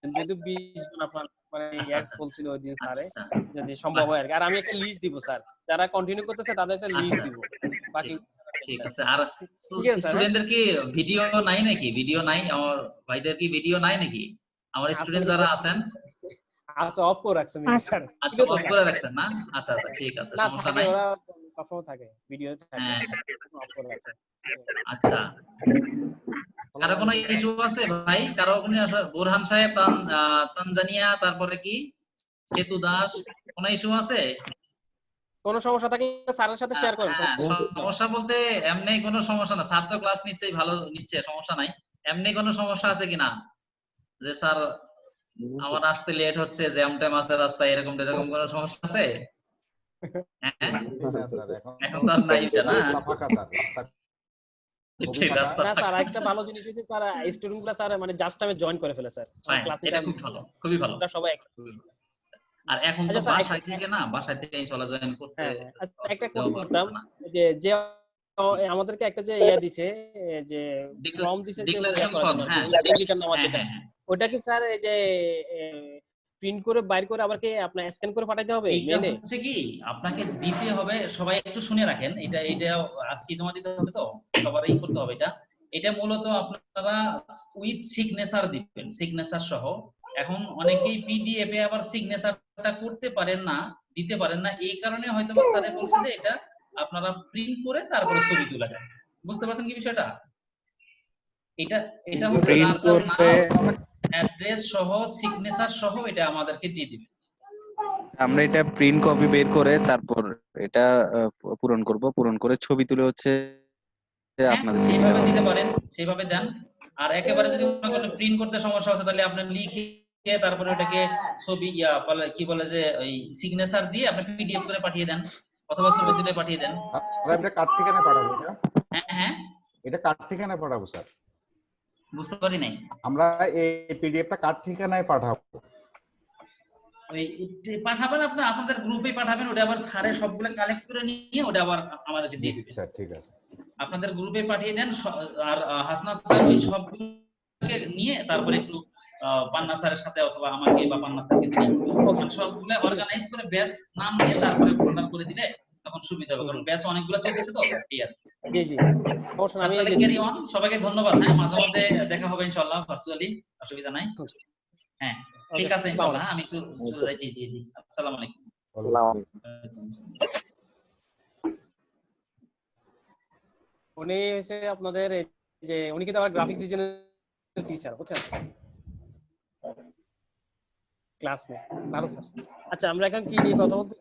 যেহেতু 20 জন আপনার মানে আচ্ছা অ্যাড আচ্ছা বলছিল ওই দিন আচ্ছা স্যারে, আচ্ছা যদি সম্ভব হয় আর কি। আর আমি একটা লিস্ট দিব স্যার, যারা কন্টিনিউ করতেছে তাদের একটা লিস্ট আচ্ছা, দিব। বাকি ঠিক আছে। আর ঠিক আছে স্যার। স্টুডেন্টদের কি ভিডিও নাই নাকি? ভিডিও নাই? আমার ভাইদের কি ভিডিও নাই নাকি? আমার স্টুডেন্ট আসলে যারা আছেন আচ্ছা অফ করে রাখছেন স্যার। আচ্ছা অফ করে রাখছেন না? আচ্ছা আচ্ছা ঠিক আছে, না সমস্যা থাকে, নাই। ওরা সবসময় থাকে, ভিডিও থাকে, হ্যাঁ অফ করে রাখছে। আচ্ছা, কারো কোনো ইস্যু আছে ভাই? কারো কোনো বোরহান সাহেব তানজানিয়া, তারপরে কি সেতু দাস, কোনো ইস্যু আছে? কোনো সমস্যা থাকলে স্যারের সাথে শেয়ার করেন। হ্যাঁ, সমস্যা বলতে এমনি কোনো সমস্যা না, স্যার তো ক্লাস নিচ্ছেই, ভালো নিচ্ছে, সমস্যা নাই। এমনি কোনো সমস্যা আছে কিনা যে স্যার আমার আসতে লেট হচ্ছে, জ্যাম ট্যাম আছে রাস্তায়, এরকম এরকম কোনো সমস্যা আছে? হ্যাঁ এখন তো আর নাই এটা না। ঠিক রাস্তা না স্যার, একটা ভালো জিনিস হচ্ছে স্যার স্টুডেন্টগুলো স্যার মানে জাস্ট টাইমে জয়েন করে ফেলে স্যার, Fine, ক্লাস নিতে এটা খুব ভালো, খুবই ভালো। আমরা সবাই আর এখন তো আচ্ছা স্যার, বাসায় থেকে না, বাসায় থেকে চলে জয়েন করতে হ্যাঁ আচ্ছা, একটা অসুবিধাও কোশ্চেন করতাম না। যে যে আমাদেরকে একটা যে দিছে যে ফর্ম দিছে যে ডিক্লারেশন করার ফর্ম, জন্য, হ্যাঁ লিঙ্গিকার নামাজ হ্যাঁ যেটা, হ্যাঁ। ওটা কি স্যার এই যে প্রিন্ট করে বাইর করে আবার কি আপনার স্ক্যান করে পাঠাইতে হবে এইটা মেইলে? হচ্ছে কি আপনাকে দিতে হবে, সবাই একটু শুনে রাখেন, এটা আজকে জমা দিতে হবে, তো সবারই করতে হবে এটা। এটা মূলত আপনারা উইথ সিগনেচার দিবেন, সিগনেচার সহ। এখন অনেকেই পিডিএফ এ আবার সিগনেচারটা করতে পারেন না, দিতে পারেন না, এই কারণে হয়তো বা স্যারে বলছে যে এটা আপনারা প্রিন্ট করে তারপরে ছবি তুলে দেন। বুঝতে পারছেন কি বিষয়টা? এটা এটা হচ্ছে প্রিন্ট আপনার করে নাম, অ্যাড্রেস সহ সিগনেচার সহ এটা আমাদেরকে দিয়ে দিবেন। আমরা এটা প্রিন্ট কপি বের করে তারপর এটা পূরণ করব, পূরণ করে ছবি তুলে হচ্ছে আপনাদের দিকে সেইভাবে দেওয়া দিতে হবে। পারেন, সেইভাবে দেন। আর একেবারে যদি মনে করেন প্রিন্ট করতে সমস্যা হচ্ছে, তাহলে আপনি লিখে তারপরে ওটাকে ছবি বলে কি বলে যে ওই সিগনেচার দিয়ে আপনি পিডিএফ করে পাঠিয়ে দেন, অথবা ছবি তুলে পাঠিয়ে দেন। এটা কার ঠিকানায় পাঠাবো? হ্যাঁ হ্যাঁ, এটা কার ঠিকানায় পাঠাবো স্যার? বুঝতে পারি নাই। আমরা এই পিডিএফটা কার ঠিকানায় পাঠাবো? ওই পাঠাবেন আপনি আপনাদের গ্রুপে পাঠাবেন, ওটা আবার স্যারে সবগুলো কালেক্ট করে নিয়ে ওটা আবার আমাদেরকে দিয়ে দিবেন। স্যার ঠিক আছে, আপনাদের গ্রুপে পাঠিয়ে দেন। আর হাসনাত স্যার ওই সবগুলোকে নিয়ে তারপরে একটু পান্না স্যারের সাথে অথবা আমাকে বা পান্না স্যারকে দিয়ে সবগুলো অর্গানাইজ করে ব্যাচ নাম দিয়ে তারপরে ফোল্ডার করে দিলে তখন সুবিধা হবে, কারণ ব্যাচ অনেকগুলো চলতেছে তো এই আর কি। জি জি অবশ্যই, আমি তাহলে ক্যারি অন, সবাইকে ধন্যবাদ। হ্যাঁ, মাঝে মধ্যে দেখা হবে ইনশাআল্লাহ ভার্চুয়ালি, অসুবিধা নাই। হ্যাঁ ঠিক আছে ইনশাআল্লাহ। আমি একটু চলে যাই। জি জি জি, আসসালামু আলাইকুম। উনি হচ্ছে আপনাদের এই যে উনি কিন্তু আবার গ্রাফিক ডিজাইনের টিচার, বুঝছেন, ক্লাসমেট, ভালো স্যার। আচ্ছা আমরা এখন কি নিয়ে কথা বলতে?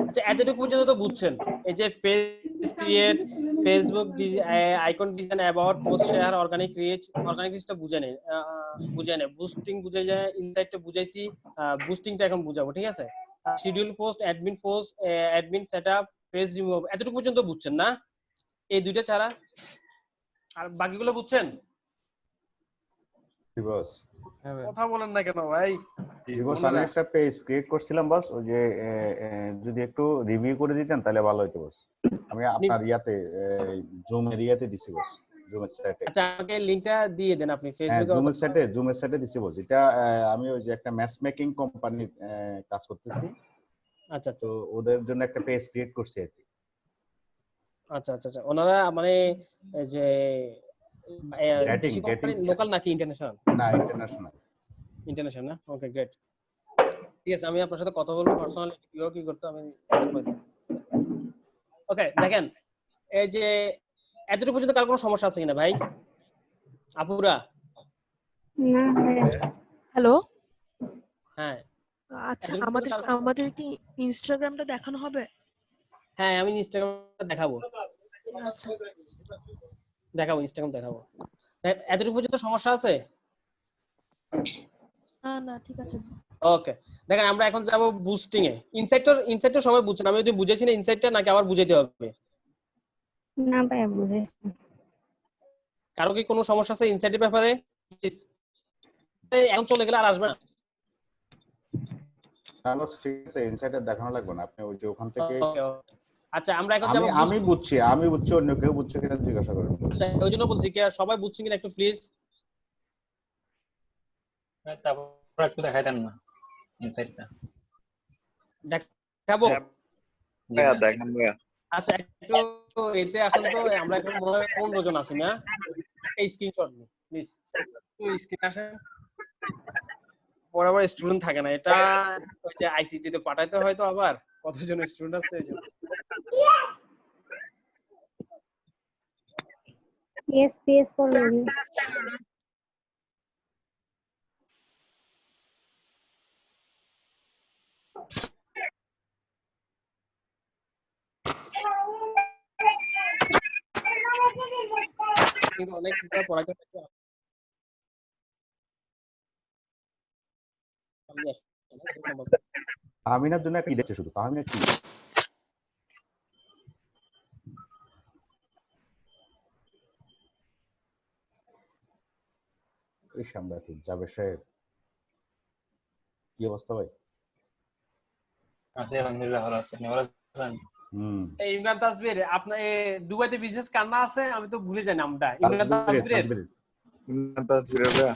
আচ্ছা এতটুকু পর্যন্ত তো বুঝছেন, এই যে page create, Facebook icon design, about, post share, organic রিচটা বুঝে নেই, বুস্টিং বুঝে যায়, ইনসাইটটা বুঝাইছি, বুস্টিংটা এখন বুঝাবো, ঠিক আছে? Schedule post, admin setup, page remove, এতটুকু পর্যন্ত বুঝছেন না? এই দুইটা ছাড়া আর বাকিগুলো বুঝছেন? বস হ্যাঁ ভাই। কথা বলেন না কেন ভাই? বস আমি একটা পেজ ক্রিয়েট করছিলাম বস, ওই যে যদি একটু রিভিউ করে দিতেন তাহলে ভালো হতো বস। আমি আপনার ইয়াতে জুম এরিয়াতে দিছি বস, জুমের সাইটে। আচ্ছা আমাকে লিংকটা দিয়ে দেন আপনি হ্যাঁ ফেসবুকে। জুমের সাইটে দিছি বস। এটা আমি ওই যে একটা ম্যাচ মেকিং কোম্পানির কাজ করতেছি। আচ্ছা তো ওদের জন্য একটা পেজ ক্রিয়েট করছি আর কি। আচ্ছা আচ্ছা আচ্ছা, ওনারা মানে এই যে দেশি কোম্পানি, লোকাল নাকি ইন্টারন্যাশনাল? না ইন্টারন্যাশনাল। ইন্টারন্যাশনাল না? ওকে গ্রেট, ঠিক আছে। আমি আপনার সাথে কথা বলবো পার্সোনালি, কি করতে আমি। ওকে দেখেন, এই যে এতটুকু পর্যন্ত কার কোনো সমস্যা আছে কিনা ভাই? আপুরা? না হ্যালো, হ্যাঁ আচ্ছা আমাদের কি ইনস্টাগ্রামটা দেখানো হবে? হ্যাঁ আমি ইনস্টাগ্রাম দেখাবো, আচ্ছা ইনস্টাগ্রাম দেখাবো। এতটুকু পর্যন্ত সমস্যা আছে? না ঠিক আছে। ওকে, দেখেন আমরা এখন যাব বুস্টিং এ। ইনসাইটটা সবাই বুঝছেন, আমি যদি বুঝেছি না ইনসাইটটা, নাকি আবার বুঝাইতে হবে? না ভাইয়া বুঝেছি। কারো কি কোনো সমস্যা আছে ইনসাইটের ব্যাপারে? প্লিজ, এখন চলে গেলে আর আসবে না। তাহলে ঠিক আছে, ইনসাইডার দেখানো লাগবে না, আপনি ওই যে ওখান থেকে। আচ্ছা আমরা এখন যাব আমি বুঝছি অন্য কেউ বুঝছে কিনা জিজ্ঞাসা করেন। আচ্ছা ওই জন্য বলছি কি সবাই বুঝছেন কিনা একটু প্লিজ। তারপর একটু দেখাই দেন না ইনসাইডটা। দেখাবো? ভাইয়া দেখেন ভাইয়া। আচ্ছা একটু এতে আসেন তো, আমরা এখন মনে হয় 15 জন আছি না? এই স্ক্রিনশট নিন প্লিজ, একটু স্ক্রিন আসেন। বরাবর স্টুডেন্ট থাকে না, এটা ওই যে আইসিটি তে পাঠাইতে হয় তো, আবার কতজন স্টুডেন্ট আছে এই জন্য। পিএস পড়লেন। কিন্তু অনেক কিছু পড়াইতে থাকে। আমিনার জন্য কি দেখছে শুধু, আমিনা কি এই সামলাতে যাবে সাহেব, কি অবস্থা ভাই? আছি আলহামদুলিল্লাহ, ভালো আছেন? ভালো আছেন? এই ইমরান তাসবির, আপনার দুবাইতে বিজনেস কার না আছে? আমি তো ভুলে যাই নামটা। ইমরান তাসবিরের। ভাইয়া।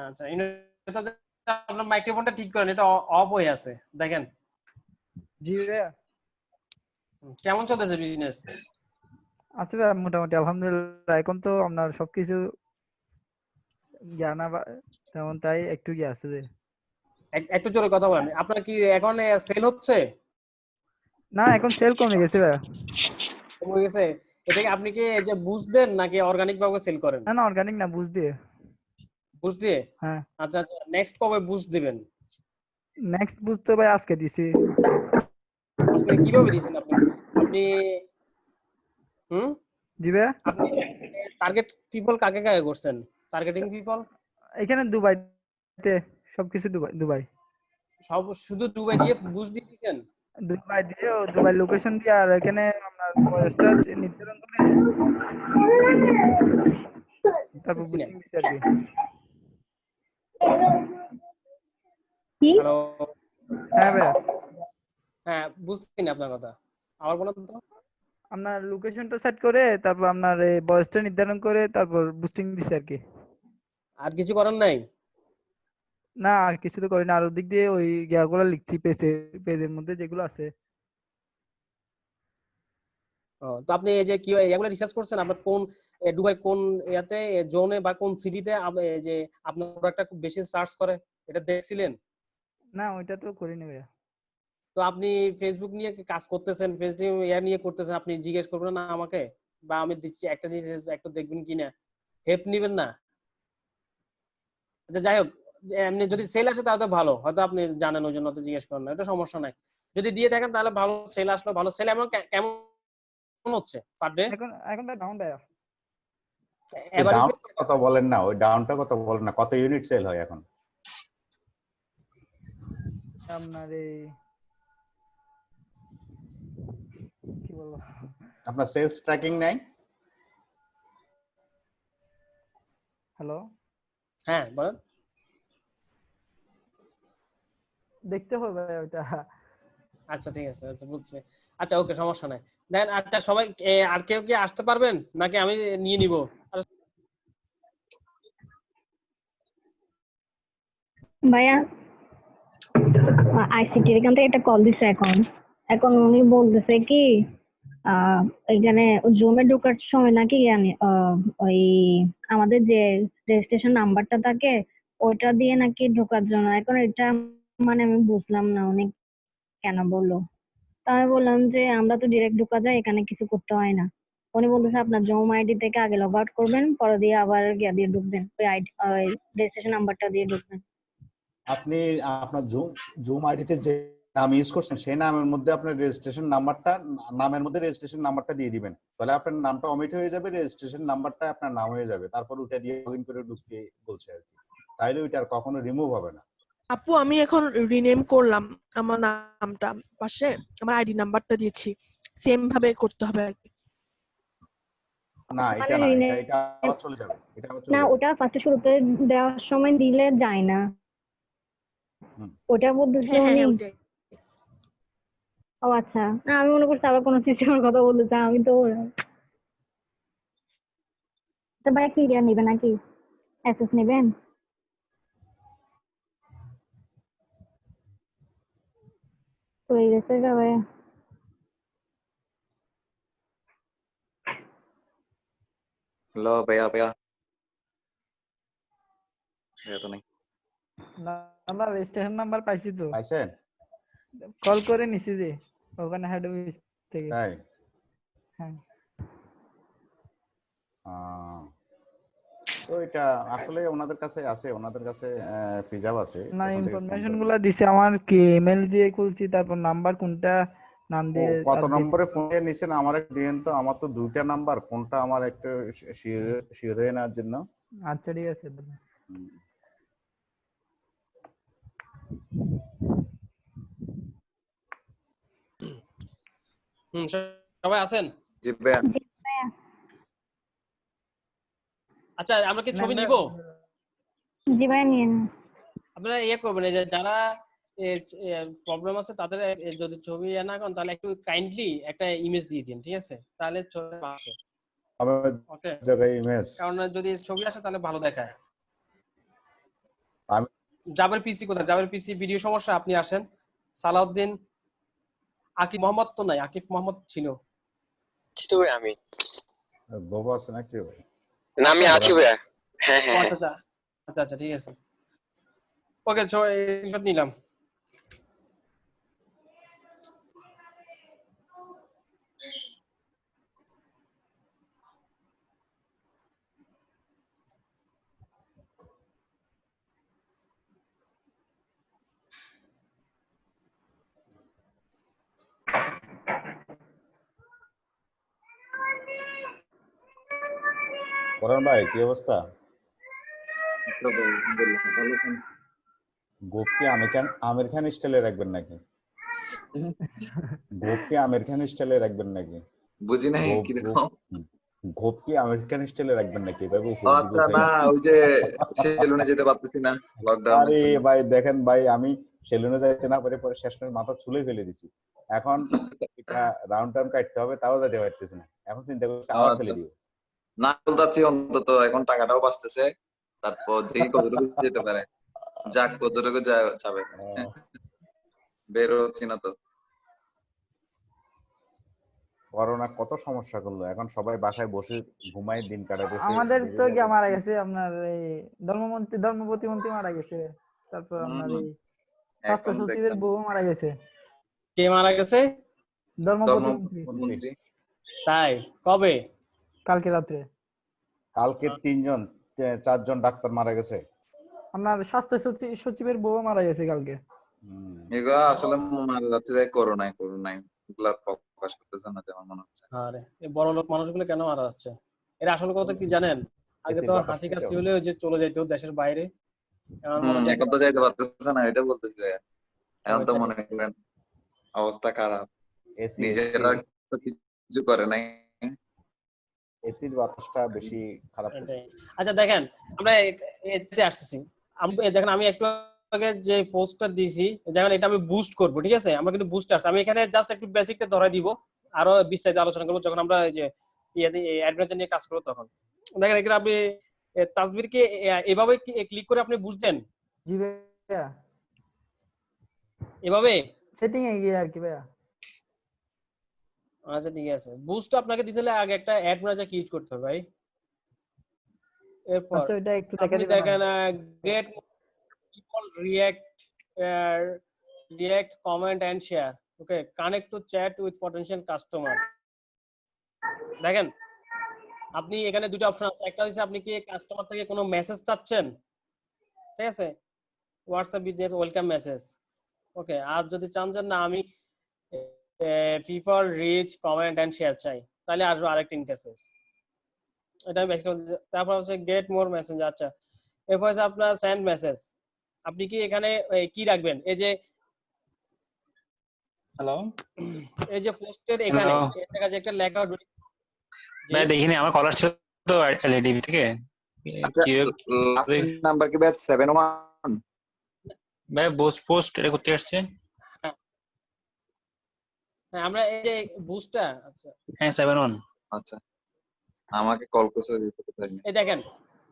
আচ্ছা ইমরান তাসবির, আপনার মাইক্রোফোনটা ঠিক করেন, এটা অফ হয়ে আছে দেখেন। জি ভাইয়া। কেমন চলতেছে বিজনেস? আছে ভাইয়া মোটামুটি আলহামদুলিল্লাহ। এখন তো আপনার সবকিছু জানা তেমন, তাই একটু কি আছে যে। একটু জোরে কথা বলেন। আপনার কি এখন সেল হচ্ছে? না এখন সেল কমে গেছে ভাইয়া। কমে গেছে? এটা কি আপনি কি এই যে বুস্ট দেন নাকি অর্গানিক ভাবে সেল করেন? না অর্গানিক না, বুঝ দিয়ে। বুস্ট দিয়ে? হ্যাঁ। আচ্ছা নেক্সট কবে বুস্ট দিবেন? নেক্সট বুঝ তো ভাই আজকে দিছি। আজকে কিভাবে দিয়েছেন আপনি? জি ভাইয়া। আপনি টার্গেট পিপল কাকে কাকে করছেন? টার্গেটিং পিপল এখানে দুবাইতে সবকিছু দুবাই। সব শুধু দুবাই দিয়ে বুস্ট দিয়েছেন? দুবাই দিয়ে, দুবাই লোকেশন দিয়ে, আর এখানে আপনার বয়সটা নির্ধারণ করে তারপর বুস্টিং দিতে আর কি। হ্যালো। হ্যাঁ ভাইয়া। হ্যাঁ বুঝছি না আপনার কথা, আবার বলুন তো। আপনার লোকেশনটা সেট করে তারপর আপনার এই বয়সটা নির্ধারণ করে তারপর বুস্টিং দিছে আর কি। আর কিছু করার নাই? না আর কিছু তো করি না, আর ওদিক দিয়ে ওই ইয়াগুলো লিখছি পেজের মধ্যে যেগুলো আছে। তো আপনি এই যে কি এগুলো রিসার্চ করছেন, আপনার কোন দুবাই কোন ইয়াতে জোনে বা কোন সিটিতে যে আপনার প্রোডাক্টটা খুব বেশি সার্চ করে, এটা দেখছিলেন? না ওইটা তো করিনি ভাইয়া। তো আপনি ফেসবুক নিয়ে কাজ করতেছেন, ফেসবুক ইয়া নিয়ে করতেছেন, আপনি জিজ্ঞেস করবেন না আমাকে, বা আমি দিচ্ছি একটা জিনিস একটু দেখবেন কিনা, হেল্প নিবেন না? আচ্ছা যাই হোক, এমনি যদি সেল আসে তাহলে তো ভালো, হয়তো আপনি জানেন ওই জন্য তো জিজ্ঞেস করেন না, এটা সমস্যা নাই। যদি দিয়ে থাকেন তাহলে ভালো, সেল আসলো ভালো। সেল এমন কেমন হচ্ছে পার ডে? এখন ডাউন ভাইয়া। ডাউন কত বলেন না, ওই ডাউনটা কত বলেন না, কত ইউনিট সেল হয় এখন? আপনার এই কি বলবো, আপনার সেলস ট্র্যাকিং নাই? হ্যালো হ্যাঁ বলেন। দেখতে হবে ওটা। আচ্ছা ঠিক আছে, আচ্ছা বুঝছি। আচ্ছা ওকে, সমস্যা নাই। দেন আচ্ছা সবাই আর কেউ কি আসতে পারবেন নাকি আমি নিয়ে নিব? ভাইয়া আইসিটি এখান থেকে একটা কল দিছে, এখন উনি বলতেছে কি এখানে জুমে ঢোকার সময় নাকি ওই আমাদের যে রেজিস্ট্রেশন নাম্বারটা থাকে ওইটা দিয়ে নাকি ঢোকার জন্য। এখন এটা মানে আমি বুঝলাম না উনি কেন বললো। তা আমি বললাম যে আমরা তো ডিরেক্ট ঢোকা যায়, এখানে কিছু করতে হয় না। উনি বলতেছে আপনার জুম আইডি থেকে আগে লগ আউট করবেন, পরে দিয়ে আবার গিয়ে দিয়ে ঢুকবেন, ওই আইডি রেজিস্ট্রেশন নাম্বারটা দিয়ে ঢুকবেন। আপনি আপনার জুম আইডিতে যে নাম ইউজ করছেন সেই নামের মধ্যে আপনার রেজিস্ট্রেশন নাম্বারটা, নামের মধ্যে রেজিস্ট্রেশন নাম্বারটা দিয়ে দিবেন, তাহলে আপনার নামটা অমিট হয়ে যাবে, রেজিস্ট্রেশন নাম্বারটা আপনার নাম হয়ে যাবে, তারপর ওটা দিয়ে লগইন করে ঢুকতে বলছে আর কি। তাইলে ওইটা আর কখনো রিমুভ হবে না। আপু আমি এখন রিনেম করলাম আমার নামটা, পাশে আমার আইডি নাম্বারটা দিয়েছি, সেম ভাবে করতে হবে আর কি। না মানে এটা না, rename- এটা আবার চলে যাবে, এটা আবার চলে না যাবে। ওটা ফার্স্টে শুরুতে দেওয়ার সময় দিলে যায় না, হুম। ওটা বলতেছে হ্যাঁ হ্যাঁ উনি। হ্যাঁ ওইটাই। ও আচ্ছা, না আমি মনে করছি আবার কোনো সিস্টেমের কথা বলতেছে, আমি তো তো ভাই কি দেওয়া নেবেন নাকি অ্যাক্সেস নেবেন? তো এই গেছে ভাই। হ্যালো ভাইয়া ভাইয়া ভাইয়া তো নাই। নাম্বার স্টেশন নাম্বার পাইছি তো, পাইছেন? কল করে নিছি যে ওখানে হেড অফিস থেকে। তাই হ্যাঁ তো এটা আসলে ওনাদের কাছে আছে, ওনাদের কাছে ফিজাব আছে, না ওখান থেকে ফোন ইনফরমেশন করে। গুলা দিছে, আমার কি ইমেল দিয়ে খুলছি, তারপর নাম্বার কোনটা নাম ও, দিয়ে কত আর নম্বরে ফোন দিয়ে নিছেন আমার একটু দিয়েন তো, আমার তো দুইটা নাম্বার, কোনটা আমার একটু শিওর হয়ে নেওয়ার জন্য। আচ্ছা ঠিক আছে। হুম। সবাই আছেন? জি ভাইয়া। আচ্ছা আমরা কি ছবি না, নিব? জি ভাই নিয়ে নিন। আপনারা ইয়ে করবেন, এই যে যারা প্রবলেম আছে তাদের যদি ছবি না করেন তাহলে একটু কাইন্ডলি একটা ইমেজ দিয়ে দিন, ঠিক আছে? তাহলে ছবি আসে। আমার ওকে, জায়গায় ইমেজ কারণ যদি ছবি আসে তাহলে ভালো দেখায়। আমি জাবের পিসি কোথায়? জাবের পিসি ভিডিও সমস্যা, আপনি আসেন। সালাউদ্দিন, আকিব মোহাম্মদ তো নাই, আকিব মোহাম্মদ ছিল। আমি বাবা আছে নাকি ভাই? না আমি আছি ভাইয়া। হ্যাঁ হ্যাঁ আচ্ছা আচ্ছা আচ্ছা আচ্ছা ঠিক আছে। ওকে স্ক্রিনশট নিলাম। করণ ভাই কি অবস্থা? তো ভাই আলহামদুলিল্লাহ, ভালো আছেন? গোপ কি আমির খান স্টাইলে রাখবেন নাকি? গোপ কি আমির খান স্টাইলে রাখবেন নাকি? বুঝি নাই গোপ কিরকম। গোপ কি আমির খান স্টাইলে রাখবেন নাকি? এভাবে উপর দিকে আচ্ছা, উঠাই না ওই যে সেলুনে যেতে পারতেছি না লকডাউনের আরে জন্য। ভাই দেখেন ভাই, আমি সেলুনে যাইতে না পারে পরে শেষমেশ মাথা চুলে ফেলে দিছি। এখন এটা রাউন্ড টাউন কাটতে হবে, তাও যেতে পারতেছি না। এখন চিন্তা করছি আবার ফেলে আচ্ছা, দিব। না বলতাছি অন্তত এখন টাকাটাও বাঁচতেছে, তারপর দেখি কতটুকু যেতে পারে, যাক কতটুকু যাবে। বের হচ্ছি না তো। করোনা কত সমস্যা করলো, এখন সবাই বাসায় বসে ঘুমায় দিন কাটাতেছে। আমাদের তো গিয়া মারা গেছে আপনার এই ধর্ম প্রতিমন্ত্রী মারা গেছে, তারপর আপনার এই স্বাস্থ্য এখন সচিবের দেখলাম বউ মারা গেছে। কে মারা গেছে? ধর্ম প্রতিমন্ত্রী। ধর্মমন্ত্রী। তাই কবে? কালকে রাত্রে। কালকে 4জন ডাক্তার মারা গেছে। আপনার স্বাস্থ্য সচিবের বউ মারা গেছে কালকে। এগুলো আসলে মারা যাচ্ছে যে করোনায় এগুলা প্রকাশ করতেছে না যেমন মনে হচ্ছে। আরে এই বড় লোক মানুষগুলো কেন মারা যাচ্ছে? এর আসল কথা কি জানেন? আগে তো হাসি কাশি হলে ওই যে চলে যাইতো দেশের বাইরে, এখন মনে হয় এখন তো যাইতে পারতেছে না, এটা বলতেছি ভাইয়া। এখন তো মনে করেন অবস্থা খারাপ, নিজেরা তো কিছু করে নাই। এসির বাতাসটা বেশি খারাপ করতেছে। আচ্ছা দেখেন, আমরা এতে আসছি। দেখেন আমি একটু আগে যে পোস্টটা দিয়েছি, যেমন এটা আমি বুস্ট করব, ঠিক আছে? আমরা কিন্তু বুস্ট আসছে, আমি এখানে জাস্ট একটু বেসিকটা ধরাই দিব, আরো বিস্তারিত আলোচনা করব যখন আমরা এই যে অ্যাডভেঞ্চার নিয়ে কাজ করব তখন। দেখেন এখানে আপনি তাসবিরকে এভাবে ক্লিক করে আপনি বুঝতেন জি ভাইয়া, এভাবে সেটিং এ গিয়ে আর কি ভাইয়া। আচ্ছা ঠিক আছে, বুস্ট আপনাকে দিতে হলে আগে একটা অ্যাড ম্যানেজার ক্রিয়েট করতে হবে ভাই। এরপর আচ্ছা ওটা একটু দেখা আপনি দিবেন দেখেন gate people react comment and share, okay, connect to chat with potential customer। দেখেন আপনি এখানে দুটো অপশন আছে, একটা হচ্ছে আপনি কি কাস্টমার থেকে কোনো মেসেজ চাচ্ছেন, ঠিক আছে? WhatsApp business welcome message, okay. আর যদি চান যে না আমি people reach comment and share চাই, তাহলে আসবে আরেকটা ইন্টারফেস, এটা আমি তারপর হচ্ছে গেট মোর মেসেঞ্জার। আচ্ছা এরপর হচ্ছে আপনার সেন্ড মেসেজ। আপনি কি এখানে কি রাখবেন, এই যে হ্যালো এই যে পোস্টের এখানে হ্যালো এর জায়গায় যে একটা লেখা জি ভাই দেখিনি আমার কলার ছিল তো এলইডি থেকে আচ্ছা, কি লাস্ট নাম্বার কি ব্যাচ 71? ভাই পোস্ট এটা করতে আসছে। হ্যাঁ আমরা এই যে বুস্টটা, আচ্ছা হ্যাঁ 71। আচ্ছা, আমাকে কল করছে দিতে পারিনি। এই দেখেন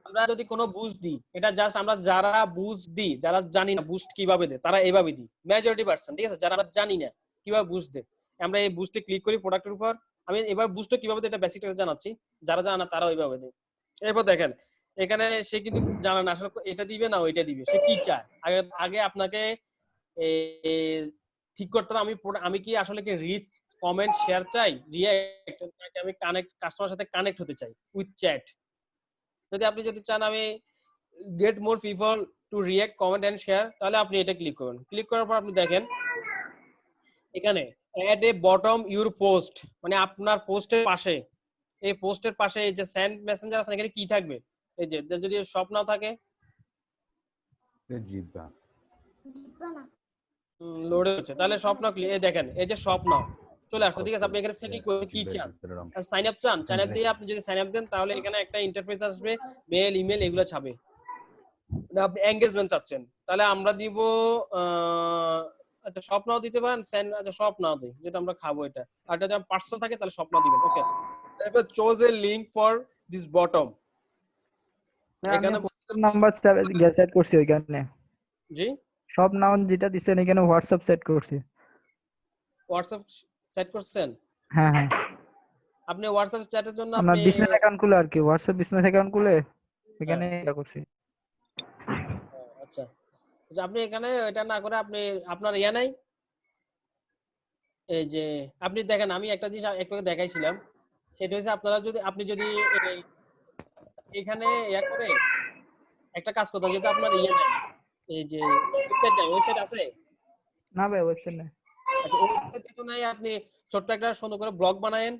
আমরা যদি কোনো বুস্ট দিই, এটা জাস্ট আমরা যারা বুস্ট দিই, যারা জানি না বুস্ট কিভাবে দেয় তারা এইভাবে দিই মেজরিটি পার্সেন্ট, ঠিক আছে? যারা আমরা জানি না কিভাবে বুস্ট দেয়, আমরা এই বুস্টে ক্লিক করি প্রোডাক্টের উপর। আমি এবার বুস্টটা কিভাবে দেয় এটা বেসিকটা জানাচ্ছি, যারা জানে না তারা ওইভাবে দেয়। এরপর দেখেন এখানে সে কিন্তু জানে না আসলে এটা দিবে না ওইটা দিবে, সে কি চায়। আগে আগে আপনাকে ঠিক করতে হবে আমি কি আসলে কি রিচ কমেন্ট শেয়ার চাই, রিঅ্যাক্ট, নাকি আমি কানেক্ট কাস্টমারের সাথে কানেক্ট হতে চাই উইথ চ্যাট। যদি চান আমি get more people to react comment and share, তাহলে আপনি এটা ক্লিক করবেন। ক্লিক করার পর আপনি দেখেন এখানে add a bottom your post, মানে আপনার পোস্টের পাশে, এই পোস্টের পাশে এই যে সেন্ড মেসেঞ্জার আছে এখানে কি থাকবে, এই যে যদি শপ নাও থাকে জিব্বা লোডে হচ্ছে, তাহলে শপ নাও ক্লিক, এই দেখেন এই যে শপ নাও চলে আসছে, ঠিক আছে? আপনি এখানে সেটিং করে কি চান, সাইন আপ চান, সাইন আপ দিয়ে আপনি যদি সাইন আপ দেন তাহলে এখানে একটা ইন্টারফেস আসবে, মেল ইমেল এগুলো ছাবে। আপনি এনগেজমেন্ট চাচ্ছেন, তাহলে আমরা দিব আচ্ছা শপ নাও দিতে পারেন, সেন্ড, আচ্ছা শপ নাও দিই, যেটা আমরা খাবো এটা। আর যদি পার্সেল থাকে তাহলে শপ নাও দিবেন। ওকে, তারপর choose a link for this bottom. এখানে নাম্বার সেট করছি ওইখানে। জি সব নাউন যেটা দিছেন এখানে হোয়াটসঅ্যাপ সেট করছি। হোয়াটসঅ্যাপ সেট করছেন? হ্যাঁ হ্যাঁ, আপনি হোয়াটসঅ্যাপ চ্যাটের জন্য আপনার আপনি বিজনেস অ্যাকাউন্ট খুলে আর কি, হোয়াটসঅ্যাপ বিজনেস অ্যাকাউন্ট খুলে এখানে এটা করছি। আচ্ছা আচ্ছা, আপনি এখানে এটা না করে আপনি আপনার ইয়া নাই, এই যে আপনি দেখেন আমি একটা জিনিস একটু আগে দেখাইছিলাম, সেটা হচ্ছে আপনি যদি এখানে ইয়া করে একটা কাজ করতেন, যেহেতু আপনার ইয়ে নাই, এই যে ওয়েবসাইট নাই, ওয়েবসাইট আছে? না ভাই ওয়েবসাইট নাই। আচ্ছা ওয়েবসাইট তো নাই, আপনি ছোট্ট একটা সুন্দর করে ব্লগ বানায়েন,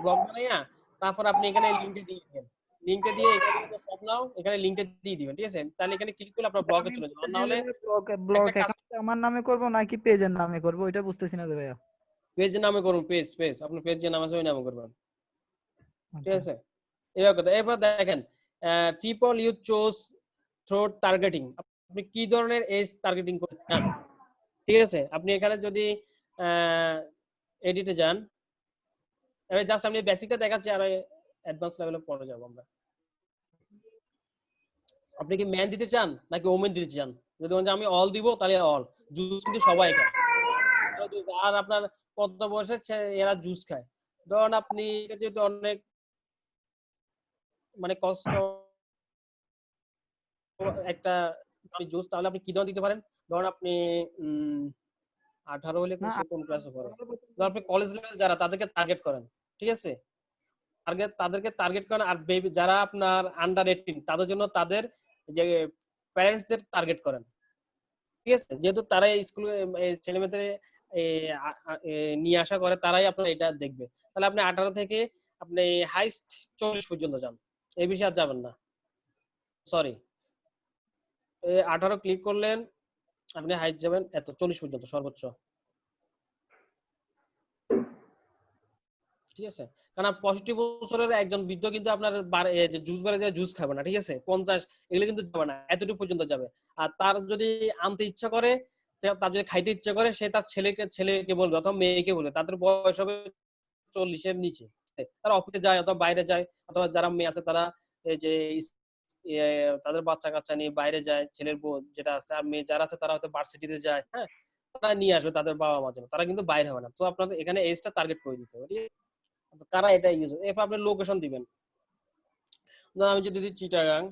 ব্লগ বানাইয়া তারপর আপনি এখানে লিংকটা দিয়ে দিবেন, লিংকটা দিয়ে এখানে সব নাও এখানে লিংকটা দিয়ে দিবেন, ঠিক আছে? তাহলে এখানে ক্লিক করলে আপনার ব্লগে চলে যাবে। না হলে ব্লগ একটা কাজ অ্যাকাউন্ট আমার নামে করব নাকি পেজের নামে করব ওইটা বুঝতেছি না ভাইয়া। পেজের নামে করুন, পেজ আপনার পেজ যে নাম আছে ওই নামে করবেন, ঠিক আছে? এবার কথা, এরপর দেখেন people you choose through targeting, আপনি কি ধরনের এজ টার্গেটিং করতে চান, ঠিক আছে? আপনি এখানে যদি এডিটে যান, এবার জাস্ট আমি বেসিকটা দেখাচ্ছি আর অ্যাডভান্স লেভেলে পরে যাব আমরা। আপনি কি ম্যান দিতে চান নাকি ওমেন দিতে চান? যদি বলেন যে আমি অল দিব তাহলে অল, জুস কিন্তু সবাই খায়। আর আপনার কত বয়সের এরা জুস খায়, ধরুন আপনি এটা যেহেতু অনেক মানে কষ্ট একটা জুস, তাহলে আপনি কি ধরনের দিতে পারেন? ধরুন আপনি 18 হলে সে কোন ক্লাসে পড়ে, ধরুন আপনি কলেজ লেভেল যারা তাদেরকে টার্গেট করেন, ঠিক আছে? তাদেরকে টার্গেট করেন। আর বেবি যারা আপনার আন্ডার 18 তাদের জন্য তাদের যে প্যারেন্টসদের টার্গেট করেন, ঠিক আছে? যেহেতু তারা স্কুলে ছেলে মেয়েদের নিয়ে আসা করে, তারাই আপনার এটা দেখবে। তাহলে আপনি 18 থেকে আপনি হাইস্ট 40 পর্যন্ত যান, এই বিষয়ে আর যাবেন না, সরি। 18 ক্লিক করলেন, আপনি হাইস্ট যাবেন এত 40 পর্যন্ত সর্বোচ্চ, ঠিক আছে? কারণ 65 বছরের একজন বৃদ্ধ কিন্তু আপনার যে জুস বারে যে জুস খাবে না, ঠিক আছে? 50 এগুলো কিন্তু যাবে না, এতটুকু পর্যন্ত যাবে। আর তার যদি আনতে ইচ্ছা করে, তার যদি খাইতে ইচ্ছা করে, সে তার ছেলেকে বলবে অথবা মেয়েকে বলবে, তাদের বয়স হবে 40 এর নিচে, তারা অফিসে যায় অথবা বাইরে যায়, অথবা যারা মেয়ে আছে তারা এই যে তাদের বাচ্চা কাচ্চা নিয়ে বাইরে যায়, ছেলের বউ যেটা আছে, আর মেয়ে যারা আছে তারা হয়তো ভার্সিটিতে যায়, হ্যাঁ, তারা নিয়ে আসবে তাদের বাবা মার জন্য, তারা কিন্তু বাইরে হবে না। তো আপনাদের এখানে এজটা টার্গেট করে দিতে হবে, ঠিক আছে? কারা এটা ইউজ, এরপর আপনি লোকেশন দিবেন। ধরুন আমি যদি দিই চিটাগাং,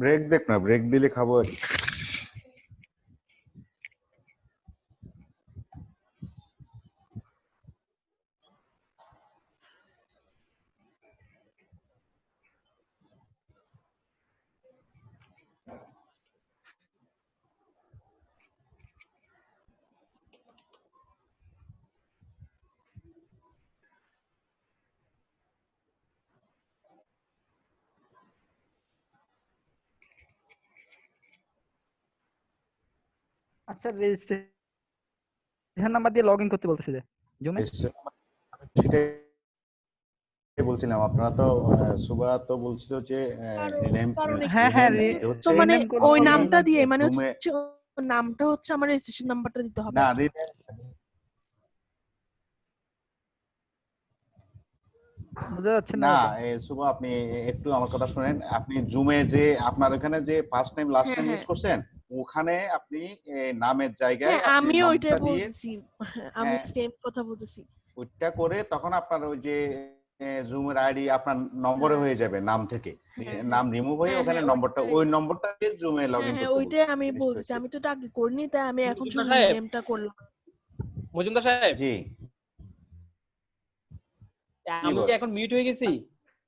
ব্রেক দেখ না, ব্রেক দিলে খাবো আর কি। আচ্ছা, রেজিস্ট্রেশন নাম্বার দিয়ে লগ ইন করতে বলতেছে যে জুমে। সেটাই বলছিলাম, আপনারা তো সুবা তো বলছিল যে রিনেম, হ্যাঁ হ্যাঁ তো মানে ওই নামটা দিয়ে মানে জুমে হচ্ছে নামটা হচ্ছে আমার রেজিস্ট্রেশন নাম্বারটা দিতে হবে। না রিনেম বুঝা যাচ্ছে না না ওটা। সুবা, আপনি একটু আমার কথা শুনেন। আপনি জুমে যে আপনার ওখানে যে first name last name use করছেন, ওখানে আপনি নামের জায়গায় হ্যাঁ, আপনি আমিও ওইটাই নামটা দিয়ে বলতেছি, আমি সেম কথা বলতেছি। ওইটা করে তখন আপনার ওই যে জুমের আইডি আপনার নম্বরে হয়ে যাবে, নাম থেকে নাম রিমুভ হয়ে ওখানে নম্বরটা, ওই নম্বরটা দিয়ে জুমে লগ ইন হ্যাঁ করতে ওইটাই আমি বলতেছি, আমি তো এটা আগে করিনি, তাই আমি এখন শুধু নেমটা করলাম। মজুমদার সাহেব, জি আমি কি এখন মিউট হয়ে গেছি?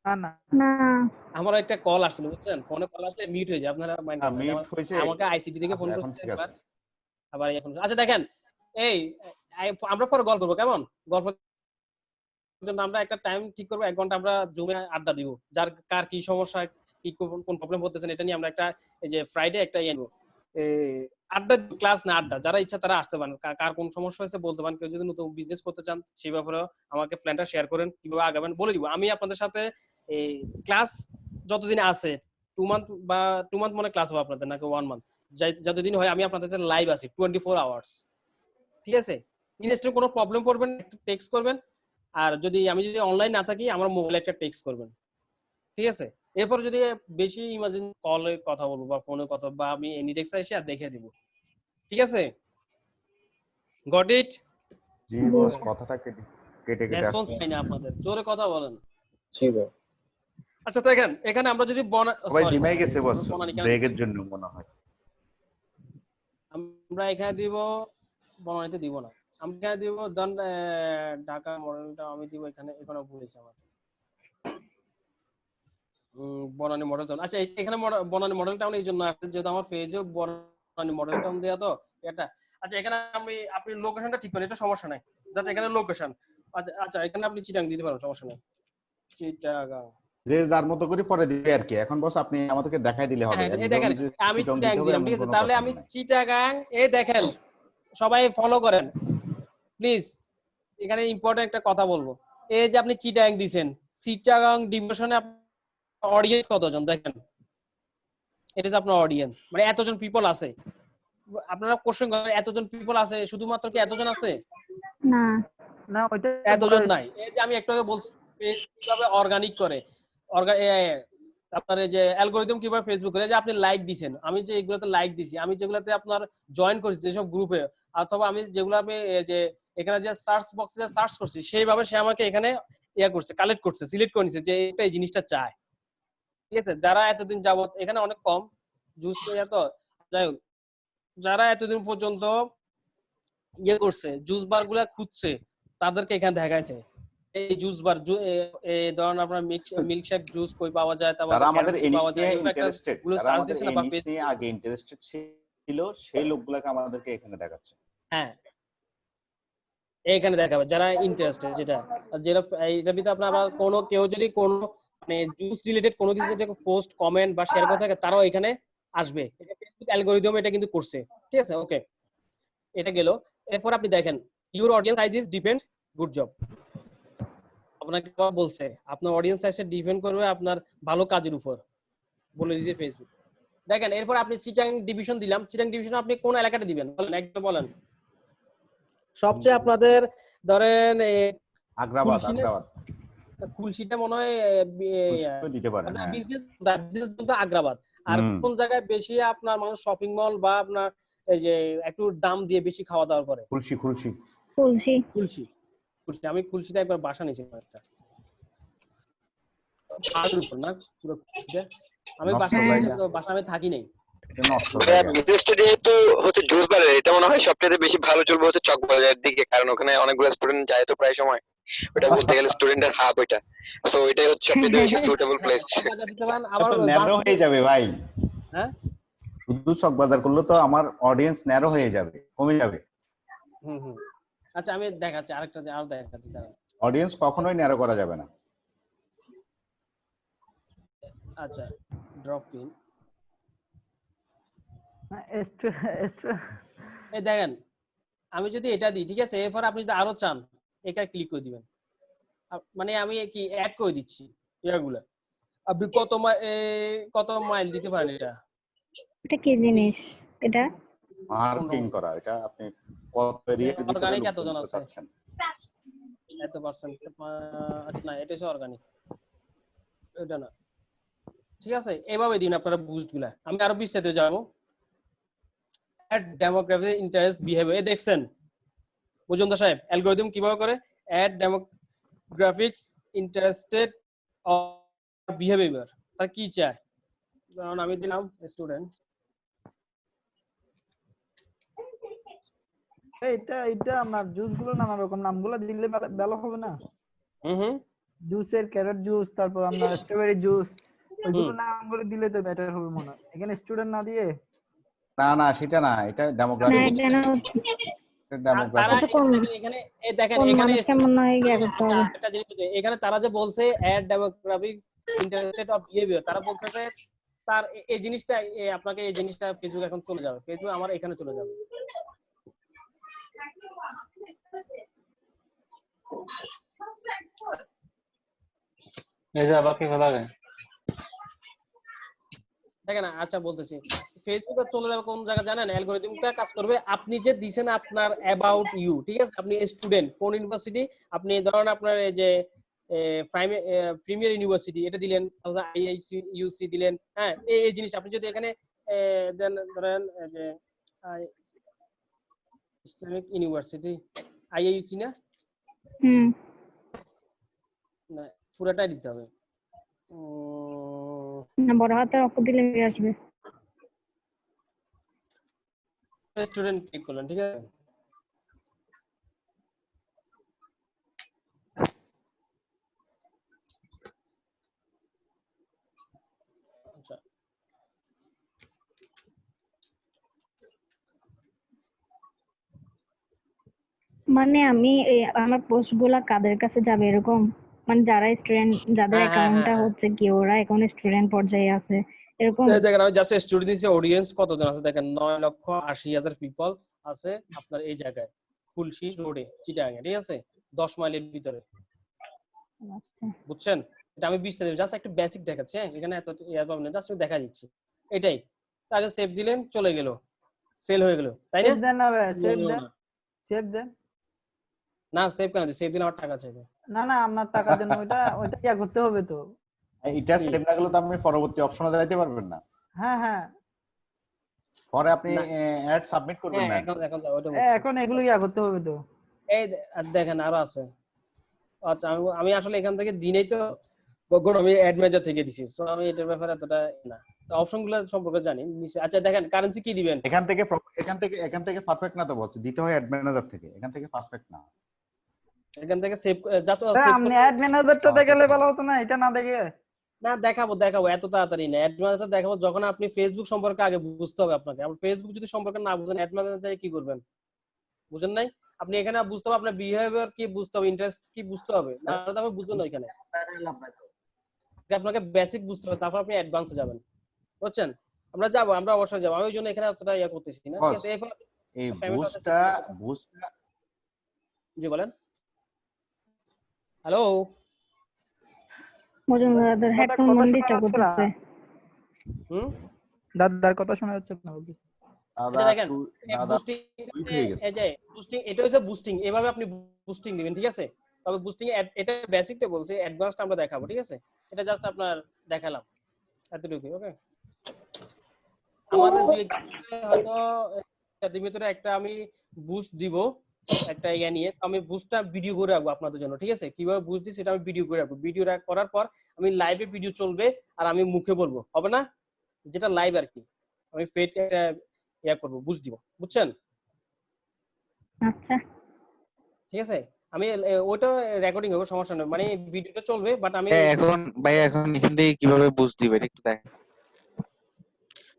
না না, আমার একটা কল আসছিল, বুঝছেন, ফোনে কল আসলে মিউট হয়ে যায়, আপনারা মাইন্ড করবেন না। মিউট হয়েছে, আমাকে আইসিটি থেকে ফোন এখন করছে ঠিক একবার, আছে। আবার এখন। আচ্ছা দেখেন, এই আমরা পরে গল্প করবো, কেমন? গল্প জন্য আমরা একটা টাইম ঠিক করবো, 1 ঘন্টা আমরা জুমে আড্ডা দিব, যার কার কি সমস্যা, কি কোন প্রবলেম হতেছেন এটা নিয়ে আমরা একটা, এই যে ফ্রাইডে একটা ইয়ে নেবো, আড্ডা, ক্লাস না আড্ডা, যারা ইচ্ছা তারা আসতে পারেন, কার কোন সমস্যা হয়েছে বলতে পারেন। কেউ যদি নতুন বিজনেস করতে চান সেই ব্যাপারে আমাকে প্ল্যানটা শেয়ার করেন, কিভাবে আগাবেন বলে দিব। আমি আপনাদের সাথে এই ক্লাস যতদিন আছে, 2 মান্থ বা 2 মান্থ মনে ক্লাস হবে আপনাদের, নাকি 1 মান্থ, যতদিন হয় আমি আপনাদের সাথে লাইভ আছি 24 আওয়ার্স, ঠিক আছে? ইনস্টে কোনো প্রবলেম পড়বেন একটু টেক্সট করবেন, আর যদি আমি যদি অনলাইন না থাকি আমার মোবাইলে একটা টেক্সট করবেন, ঠিক আছে? এরপর যদি বেশি ইমার্জেন্সি কলে কথা বলবো বা ফোনে কথা, বা আমি এনিডেক্সে এসে আর দেখে দিব, ঠিক আছে? Got it? জি বস, কথাটা কেটে কেটে রেসপন্স আসছে। পাই না আপনাদের, জোরে কথা বলেন। জি ভাই। আচ্ছা দেখেন, এখানে আমরা যদি সবাই জিমাই গেছে বস, ব্রেকের জন্য মনে হয়। আমরা এখানে দিব, বনানীতে দিব না, আমরা এখানে দিব ঢাকা মডেলটা আমি দিব এখানে, এখানে বলেছি আমার বনানী মডেল টাউন। আচ্ছা এখানে বনানী মডেল টাউন এই জন্য আসছে যেহেতু আমার পেজে বনানী মডেল টাউন দেয়া তো এটা। আচ্ছা এখানে আপনি লোকেশনটা ঠিক করেন, এটা সমস্যা নাই, আচ্ছা এখানে লোকেশন, আচ্ছা এখানে আপনি চিটাং দিতে পারেন, সমস্যা নাই, চিটাগাং, যে যার মতো করে পরে দিবে আর কি। এখন বস আপনি আমাদেরকে দেখাই দিলে হবে। এই দেখেন আমি চিটাং দিলাম, ঠিক আছে? তাহলে আমি চিটাগাং, এই দেখেন সবাই ফলো করেন প্লিজ, এখানে ইম্পর্টেন্ট একটা কথা বলবো। এই যে আপনি চিটাং দিবেন, চিটাগাং ডিভিশনে অডিয়েন্স কতজন দেখেন, এটা হচ্ছে আপনার অডিয়েন্স, মানে এতজন পিপল আছে। আপনারা কোশ্চেন করেন এতজন পিপল আছে, শুধুমাত্র কি এতজন আছে? না না ওইটা এতজন নাই। এই যে আমি একটু আগে বলছি পেজ কিভাবে অর্গানিক করে, আপনার এই যে অ্যালগরিদম কিভাবে ফেসবুক করে, যে আপনি লাইক দিবেন, আমি যে এগুলোতে লাইক দিছি, আমি যেগুলোতে আপনার জয়েন করেছি যেসব গ্রুপে, অথবা আমি যেগুলো আমি যে এখানে যে সার্চ বক্সে যে সার্চ করছি, সেইভাবে সে আমাকে এখানে ইয়া করছে, কালেক্ট করছে, সিলেক্ট করে নিছে যে এটা এই জিনিসটা চায়, ঠিক আছে? যারা এতদিন যাবত এখানে অনেক কম জুস তো, যাই হোক, যারা এতদিন পর্যন্ত ইয়ে করছে, জুস বার গুলা খুঁজছে, তাদেরকে এখানে দেখাইছে এই জুস বার, এই ধরুন আপনার মিল্কশেক জুস কই পাওয়া যায়, তারপর যারা আমাদের পাওয়া এনিশ যায়, নিয়ে এরকম একটা ইন্টারেস্টেড, গুলো যারা সার্চ আমাদের দিছে না, বা এনিশ নিয়ে আগে ইন্টারেস্টেড ছিল, সেই লোকগুলোকে আমাদেরকে এখানে দেখাচ্ছে। হ্যাঁ এখানে দেখাবে যারা ইন্টারেস্টেড, যেটা এটার ভিতরে আপনার আবার কোনো কেউ যদি কোনো মানে জুস রিলেটেড কোনো কিছু যদি পোস্ট কমেন্ট বা শেয়ার করে থাকে, তারাও এখানে আসবে। এটা ফেসবুক অ্যালগরিদম এটা কিন্তু করছে, ঠিক আছে? ওকে, এটা গেল। এরপর আপনি দেখেন your audience size is depend, good job. আপনাকে বলছে আপনার অডিয়েন্স সাইজটা ডিপেন্ড করবে আপনার ভালো কাজের উপর, বলে দিয়েছে ফেসবুক। দেখেন এরপর আপনি চিটাং ডিভিশন দিলাম, চিটাং ডিভিশন আপনি কোন এলাকাটা দিবেন বলেন, একটু বলেন। সবচেয়ে আপনাদের ধরেন আগ্রাবাদ, খুলশিটা মনে হয় দিতে পারেন, হ্যাঁ বিজনেস আগ্রাবাদ। আর কোন জায়গায় বেশি আপনার মানুষ শপিং মল বা আপনার এই যে একটু দাম দিয়ে বেশি খাওয়া দাওয়া করে? খুলশি। আমি খুলশিটা একবার বাসা নিয়েছিলাম একটা, পাহাড়ের উপর না পুরো খুলশিটা, আমি নষ্ট বাসা জায়গা তো বাসা আমি থাকি নাই। এটা নষ্ট ভাইয়া জায়গা। বিজনেসটা যেহেতু হচ্ছে জুস বাজার, এটা মনে হয় সবচেয়ে বেশি ভালো চলবে হচ্ছে চকবাজারের দিকে, কারণ ওখানে অনেকগুলো স্টুডেন্ট যায় তো প্রায় সময়। ওটা বলতে গেলে স্টুডেন্টের হাব ওইটা, তো এটাই হচ্ছে সবচেয়ে বেশি সুটেবল প্লেস। চকবাজার দিতে পারেন, এটা আবার তো ন্যারো হয়ে যাবে ভাই, হ্যাঁ শুধু চকবাজার করলে তো আমার অডিয়েন্স ন্যারো হয়ে যাবে, কমে যাবে। হুম। আচ্ছা আমি দেখাচ্ছি আরেকটা, যে আরো দেখাচ্ছি দাঁড়ান। অডিয়েন্স কখনোই ন্যারো করা যাবে না। আচ্ছা ড্রপ ইন, এই দেখেন আমি যদি এটা দিই, ঠিক আছে, এরপর আপনি যদি আরো চান এখানে ক্লিক করে দিবেন। মানে আমি কি অ্যাড করে দিচ্ছি এগুলা, আপনি কত মাইল দিতে পারেন। এটা কি জিনিস? এটা মার্কেটিং করা, এটা আপনি কত এরিয়াতে দিতে অর্গানিক পারেন এতজন বলতে আছে, চাচ্ছেন। এত পার্সেন্ট। আচ্ছা না, এটা হচ্ছে অর্গানিক, এটা না। ঠিক আছে, এভাবে দিন আপনারা বুস্ট গুলা। আমি আরো বিস্তারিত যাবো। অ্যাড ডেমোগ্রাফিক ইন্টারেস্ট বিহেভিয়ার, দেখছেন মজুমদার সাহেব অ্যালগরিদম কিভাবে করে? Add demographics interested or behaviour, তার কি চায়। কারণ আমি দিলাম স্টুডেন্ট, এটা আমার জুস গুলো নানা রকম নামগুলো দিলে ভালো হবে না? জুসের ক্যারট জুস, তারপর আপনার স্ট্রবেরি জুস, ওইগুলো নামগুলো দিলে তো বেটার হবে মনে হয়। এখানে স্টুডেন্ট না দিয়ে না সেটা না, এটা ডেমোগ্রাফিক। এখানে তারা যে বলছে add demographic interested of behaviour, তারা বলছে যে তার এই জিনিসটা, আপনাকে এই জিনিসটা ফেসবুক এখন চলে যাবে, ফেসবুক আমার এখানে চলে যাবে। এই যে আবার কি ভালো লাগে দেখেন। আচ্ছা বলতেছি, ফেসবুকে চলে যাবে কোন জায়গা জানেন? অ্যালগরিদমটা কাজ করবে আপনি যে দিবেন আপনার অ্যাবাউট ইউ, ঠিক আছে, আপনি স্টুডেন্ট কোন ইউনিভার্সিটি, আপনি ধরেন আপনার এই যে প্রিমিয়ার ইউনিভার্সিটি এটা দিলেন, আইআইইউসি দিলেন, হ্যাঁ, এই জিনিস আপনি যদি এখানে দেন, ধরেন যে ইসলামিক ইউনিভার্সিটি আইআইইউসি না, না পুরোটাই দিতে হবে। না বড় হাতের অক্ষর দিলে আসবে। স্টুডেন্ট ক্লিক করলেন, ঠিক আছে। আচ্ছা মানে আমি আমার পোস্ট গুলা কাদের কাছে যাবে এরকম? মানে যারা স্টুডেন্ট, যাদের অ্যাকাউন্টটা হচ্ছে কি ওরা এখন স্টুডেন্ট পর্যায়ে আছে এরকম? দেখেন আমি জাস্ট স্টুডেন্ট দিছি, অডিয়েন্স কতজন আছে দেখেন, 9,80,000 পিপল আছে আপনার এই জায়গায়, খুলশী রোডে চিটাগাং, ঠিক আছে, 10 মাইলের ভিতরে। বুঝছেন? এটা আমি বিস্তারিত জাস্ট একটা বেসিক দেখাচ্ছি। হ্যাঁ, এখানে এত ইয়ার পাবেন না, জাস্ট আমি দেখা দিচ্ছি এটাই। তাকে সেভ দিলেন, চলে গেল, সেল হয়ে গেল, তাই না? সেভ দেন না ভাই, সেভ দেন। না সেভ কেন দিই? সেভ দিলে আমার টাকা চাইবে। না আপনার টাকার জন্য ওইটা ইয়া করতে হবে তো। এটা সেভ না গেলে তো আপনি পরবর্তী অপশনে যাইতে পারবেন না। হ্যাঁ পরে আপনি অ্যাড সাবমিট করবেন না। এখন এগুলো ইয়া করতে হবে তো। এই দেখেন আরো আছে। আচ্ছা আমি আসলে এখান থেকে দিনেই তো কখন আমি অ্যাড ম্যানেজার থেকে দিছি, সো আমি এটার ব্যাপারে এতটা না, তো অপশনগুলো সম্পর্কে জানি। আচ্ছা দেখেন কারেন্সি কি দিবেন? এখান থেকে পারফেক্ট না তো বলছে, দিতে হয় অ্যাড ম্যানেজার থেকে, এখান থেকে পারফেক্ট না। এখান থেকে সেভ যত আপনি অ্যাড ম্যানেজারটা গেলে ভালো হতো না, এটা না দেখে? না দেখাবো এত তাড়াতাড়ি না। অ্যাড ম্যানেজার দেখাবো যখন আপনি ফেসবুক সম্পর্কে আগে বুঝতে হবে আপনাকে। আপনি ফেসবুক যদি সম্পর্কে না বুঝেন, অ্যাড ম্যানেজার কি করবেন? বুঝেন নাই? আপনি এখানে বুঝতে হবে আপনার বিহেভিয়ার কি, বুঝতে হবে ইন্টারেস্ট কি, বুঝতে হবে। না হলে আপনি বুঝবেন না। এখানে আপনাকে বেসিক বুঝতে হবে, তারপর আপনি অ্যাডভান্সে যাবেন। বুঝছেন? আমরা অবশ্যই যাব। আমি ওই জন্য এখানে অতটা ইয়া করতেছি না, ঠিক আছে। এই বুস্টটা জি বলেন। হ্যালো মজুমদারদের হেডফোন বন্ধ করতেছে। দাদার কথা শোনা যাচ্ছে না। দেখেন বুস্টিং, এটা হচ্ছে বুস্টিং। এভাবে আপনি বুস্টিং দিবেন, ঠিক আছে। তবে বুস্টিং এটা বেসিকটা বলছি, অ্যাডভান্সটা আমরা দেখাবো, ঠিক আছে। এটা জাস্ট আপনার দেখালাম এতটুকুই। ওকে, আমাদের হয়তো এর ভিতরে একটা আমি বুস্ট দিব, একটা ইয়া নিয়ে, তো আমি বুঝটা ভিডিও করে রাখবো আপনাদের জন্য, ঠিক আছে? কিভাবে বুঝছি সেটা আমি ভিডিও করে রাখবো। ভিডিও করার পর আমি লাইভে ভিডিও চলবে আর আমি মুখে বলবো, হবে না? যেটা লাইভ আর কি, আমি পেড একটা ইয়া করবো, বুঝ দিব, বুঝছেন? আচ্ছা ঠিক আছে, আমি ওইটা রেকর্ডিং হবে, সমস্যা নেই, মানে ভিডিওটা চলবে বাট আমি এখন ভাই এখন এখান থেকে কিভাবে বুঝ দিবেন একটু দেখ,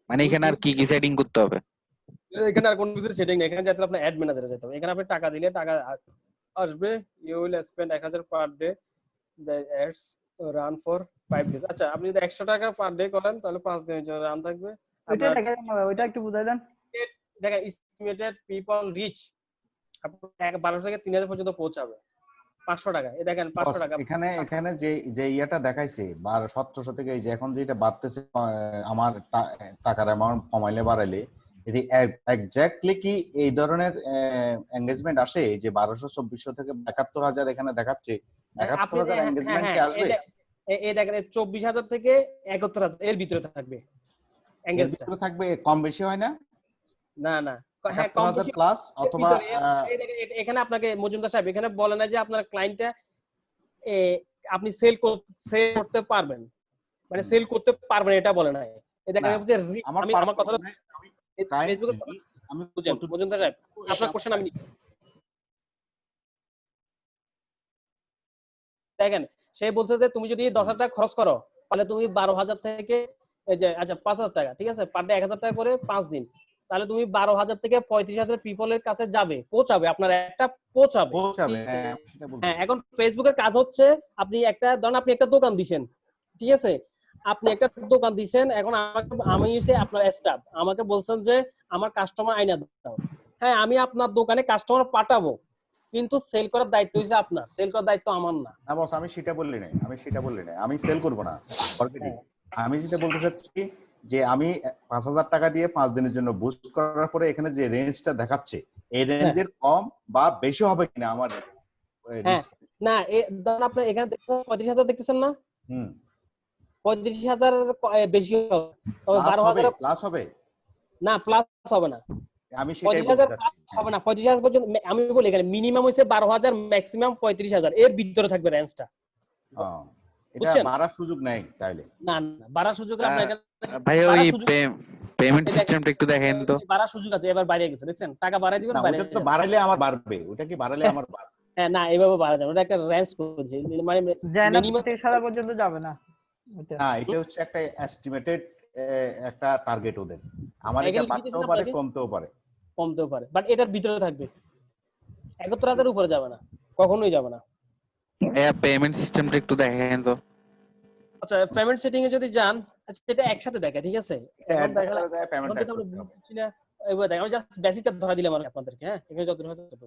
মানে এখানে আর কি কি সেটিং করতে হবে? এখানে আর কোনো কিছু সেটিং নেই, এখানে যাতে আপনার অ্যাড ম্যানেজারে যেতে হবে। এখানে আপনি টাকা দিলে টাকা আসবে, you will spend 1000 per day, the ads run for 5 days. আচ্ছা, আপনি যদি 100 টাকা পার ডে করেন তাহলে 5 দিনের জন্য রান থাকবে। ওইটা দেখেন, ওইটা একটু বুঝাই দেন। দেখেন এস্টিমেটেড পিপল রিচ, আপনি 1200 থেকে 3000 পর্যন্ত পৌঁছাবে 500 টাকা। এই দেখেন 500 টাকা এখানে এখানে যে যে ইয়াটা দেখাইছে 1700 থেকে এই যে এখন যেটা বাড়তেছে, আমার টাকার অ্যামাউন্ট কমাইলে বাড়াইলে এটি এক্স্যাক্টলি কি এই ধরনের এঙ্গেজমেন্ট আসে? যে 1200-2400 থেকে 71000 এখানে দেখাচ্ছে, 71000 এঙ্গেজমেন্ট কি আসবে? এই দেখেন 24000 থেকে 71000 এর ভিতরে থাকবে এঙ্গেজমেন্ট থাকবে, কম বেশি হয় না? না না, হ্যাঁ কম বেশি প্লাস অথবা এখানে আপনাকে মজুমদার সাহেব এখানে বলে না যে আপনার ক্লায়েন্টটা আপনি সেল করতে পারবেন, মানে সেল করতে পারবেন এটা বলে না। এই দেখেন যে আমি আমার কথা ফেসবুকে আমি বুঝেন মজুমদার সাহেব, আপনার কোশ্চেন আমি নিচ্ছি। দেখেন সে বলছে যে তুমি যদি 10,000 টাকা খরচ করো তাহলে তুমি 12,000 থেকে এই যে আচ্ছা 5,000 টাকা, ঠিক আছে, পার ডে 1,000 টাকা করে 5 দিন, তাহলে তুমি 12,000 থেকে 35,000 পিপলের কাছে যাবে, পৌঁছাবে, আপনার একটা পৌঁছাবে। হ্যাঁ, এখন ফেসবুকের কাজ হচ্ছে আপনি একটা ধরেন আপনি একটা দোকান দিবেন, ঠিক আছে, আপনি একটা দোকান দিবেন, এখন আমি হচ্ছে আপনার স্টাফ, আমাকে বলছেন যে আমার কাস্টমার আইনা দাও, হ্যাঁ আমি আপনার দোকানে কাস্টমার পাঠাবো, কিন্তু সেল করার দায়িত্ব হচ্ছে আপনার, সেল করার দায়িত্ব আমার না। না বস, আমি সেটা বললি না, আমি সেল করব না মার্কেটিং। আমি যেটা বলতে চাচ্ছি যে আমি 5,000 টাকা দিয়ে 5 দিনের জন্য বুস্ট করার পরে এখানে যে রেঞ্জটা দেখাচ্ছে এই রেঞ্জের কম বা বেশি হবে কিনা আমার না, ধরেন আপনি এখানে দেখতেছেন 35,000 দেখতেছেন না? 35,000 বেশি হবে, তবে 12,000 প্লাস হবে না, প্লাস হবে না, আমি সেটাই 35,000 হবে না, 35,000 পর্যন্ত আমি বলি, এখানে মিনিমাম হইছে 12,000, ম্যাক্সিমাম 35,000 এর ভিতরে থাকবে রেঞ্জটা। এটা বাড়ার সুযোগ নাই তাইলে? না না, বাড়ার সুযোগ না, আপনার ভাই ওই পেমেন্ট সিস্টেমটা একটু দেখেন তো। বাড়ার সুযোগ আছে, এবার বাইরে গেছে, দেখছেন, টাকা বাড়াই দিবেন, বাইরে ওটা তো বাড়াইলে আমার বাড়বে, ওটা কি বাড়ালে আমার বাড়বে? হ্যাঁ না, এভাবে বাড়া যাবে, ওটা একটা রেঞ্জ করেছে, মানে মিনিমাম 30,000 পর্যন্ত যাবে না। না, এটা হচ্ছে একটা এস্টিমেটেড একটা টার্গেট ওদের, আমার এটা বাড়তেও পারে কমতেও পারে, বাট এটার ভিতরে থাকবে, 71,000 উপরে যাবে না, কখনোই যাবে না। পেমেন্ট সিস্টেমটা একটু দেখেন তো। আচ্ছা, পেমেন্ট সেটিং এ যদি যান, আচ্ছা এটা একসাথে দেখা, ঠিক আছে, এখন দেখালে পেমেন্ট আমরা বুঝছি না, এবার দেখো, আমি জাস্ট বেসিকটা ধরা দিলাম আপনাদেরকে, হ্যাঁ এখানে যতটুকু হয় ততটুকু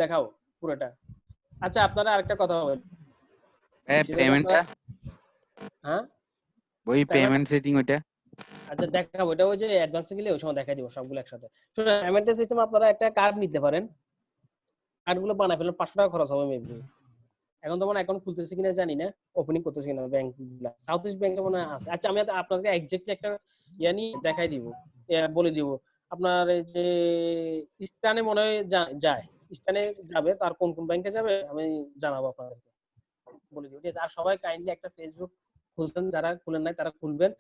দেখাও পুরোটা। আচ্ছা, আপনারা আরেকটা কথা বলেন, পেমেন্টটা, হ্যাঁ ওই পেমেন্ট সেটিং ওইটা, আচ্ছা দেখাবো, এটা ওই যে অ্যাডভান্সে গেলে ওই সময় দেখাই দিব সবগুলো একসাথে। শুনুন, পেমেন্ট সিস্টেম আপনারা একটা কার্ড নিতে পারেন, কার্ডগুলো বানাই ফেলেন, 500 টাকা খরচ হবে মেবি। এখন তো মনে অ্যাকাউন্ট খুলতেছে কিনা জানি না, ওপেনিং করতেছে কিনা ব্যাংকগুলো, সাউথ ইস্ট ব্যাংকে মনে আছে। আচ্ছা, আমি আপনাকে এক্স্যাক্টলি একটা ইয়ানি দেখাই দিব, বলে দিব আপনার এই যে ইস্টার্নে মনে হয় যায়, ইস্টার্নে যাবে, তার কোন কোন ব্যাংকে যাবে আমি জানাবো আপনাদেরকে, বলে দিব, ঠিক আছে? আর সবাই কাইন্ডলি একটা ফেসবুক খুলছেন, যারা খুলেন নাই তারা খুলবেন,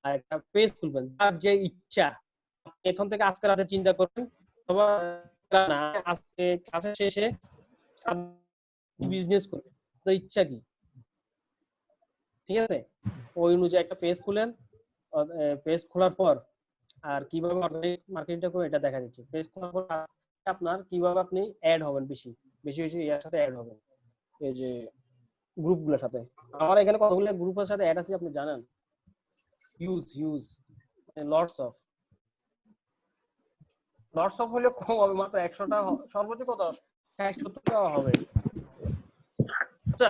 আর একটা পেজ খুলবেন, তার যে ইচ্ছা এখন থেকে আজকে রাতে চিন্তা করবেন, অথবা না আজকে ক্লাসের শেষে বিজনেস করবেন, আপনার ইচ্ছা কি, ঠিক আছে, ওই অনুযায়ী একটা পেজ খুলেন, পেজ খোলার পর আর কিভাবে অর্গানিক মার্কেটিংটা করবেন এটা দেখা যাচ্ছে। পেজ খোলার পর আপনার কিভাবে আপনি অ্যাড হবেন, বেশি বেশি বেশি এর সাথে অ্যাড হবেন, এই যে গ্রুপগুলোর সাথে। আমার এখানে কতগুলো গ্রুপের সাথে অ্যাড আছে আপনি জানেন, হিউজ লটস অফ হলে কম হবে, মাত্র 100টা, সর্বোচ্চ কত 60-70 টাকা হবে। আচ্ছা,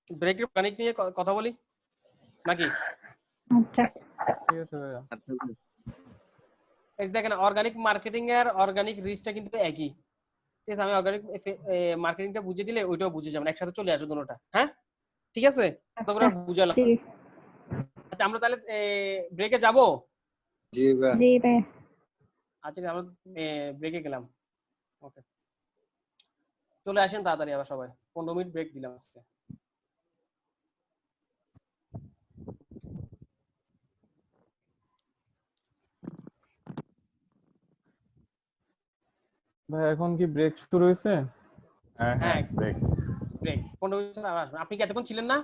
ব্রেকের প্ল্যানিং নিয়ে কথা বলি নাকি? আচ্ছা ঠিক আছে ভাইয়া। আচ্ছা, এই দেখেন, অর্গানিক মার্কেটিং আর অর্গানিক রিচটা কিন্তু একই, ঠিক আছে? আমি অর্গানিক মার্কেটিংটা বুঝিয়ে দিলে ওইটাও বুঝে যাবেন, একসাথে চলে আসবে দুটোটা, হ্যাঁ ঠিক আছে? তোমরা বুঝালাম। আচ্ছা, আমরা তাহলে ব্রেকে যাব। জি ভাই। আচ্ছা আমরা ব্রেকে গেলাম। ওকে, চলে আসেন তাড়াতাড়ি আবার সবাই, 15 মিনিট ব্রেক দিলাম আজকে। ভাই এখন কি ব্রেক শুরু হয়েছে? হ্যাঁ হ্যাঁ ব্রেক। ব্রেক 15 মিনিট আবার আসবেন। আপনি কি এতক্ষণ ছিলেন না?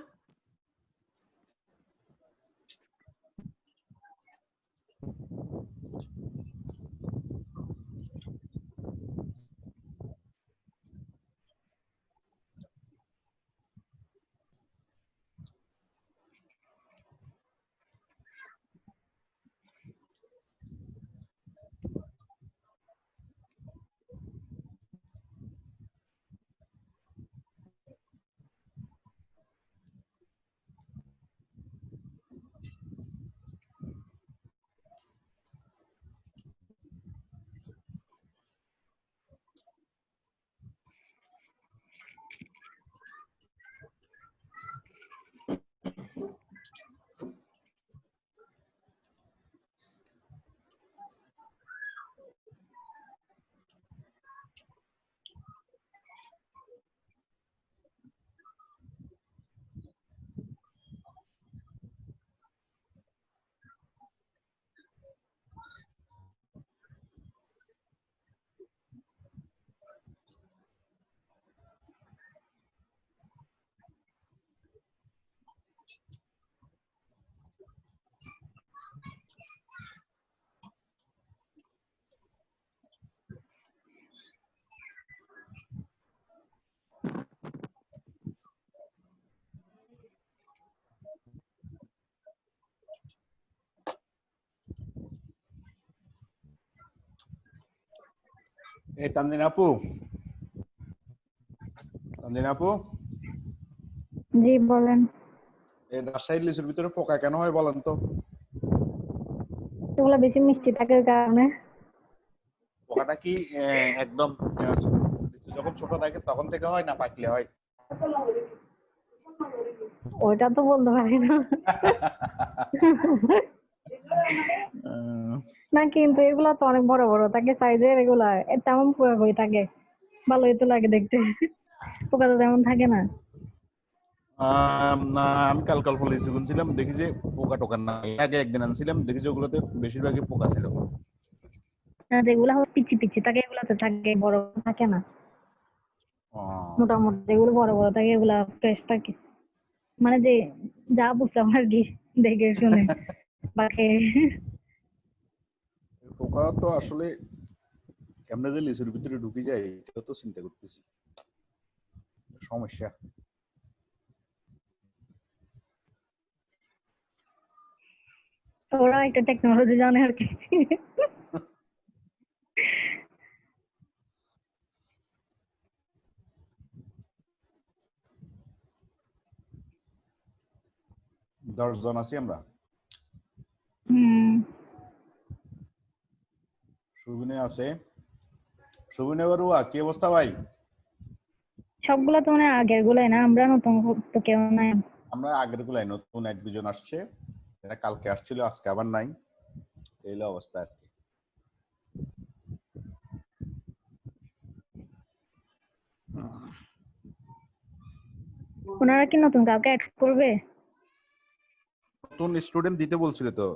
এই তানজিনা আপু, তানজিনা আপু, জি বলেন। এই রাজশাহীর লিচুর ভিতরে পোকা কেন হয় বলেন তো? এগুলো বেশি মিষ্টি থাকে ওই কারণে। পোকাটা কি একদম লিচু যখন ছোট থাকে তখন থেকে হয় না পাকলে হয়? ওইটা তো বলতে পারি না। না কিন্তু এগুলা তো অনেক বড় বড় থাকে সাইজের, এগুলা তেমন পোকা কই থাকে, ভালোই তো লাগে দেখতে, পোকা তো তেমন থাকে না। না আমি কাল লিচু কিনছিলাম, দেখি যে পোকা টোকা নাই। আগে একদিন আনছিলাম, দেখি যে ওগুলোতে বেশিরভাগই পোকা ছিল। যেগুলা পিচ্ছি পিচ্ছি থাকে এগুলা তো থাকে, বড় থাকে না। মোটামুটি যেগুলো বড় বড় থাকে এগুলা ফ্রেশ থাকে, মানে যে যা বুঝলাম আর কি দেখে শুনে বাকি। পোকা তো আসলে কেমনে যে লিচুর ভিতরে ঢুকে যায় এটা তো চিন্তা করতেছি, সমস্যা। ওরা একটা টেকনোলজি জানে আর কি। 10 জন আছি আমরা। সুবিনে আছে, সুবিনে বড়ুয়া, কি অবস্থা ভাই? সবগুলা তো মানে আগের গুলাই না, আমরা নতুন তো কেউ নাই। আমরা আগের গুলাই, নতুন 1-2 জন আসছে, এরা কালকে আসছিল আজকে আবার নাই, এই অবস্থা আর কি। ওনারা কি নতুন কাউকে অ্যাড করবে? নতুন স্টুডেন্ট দিতে বলছিল তো,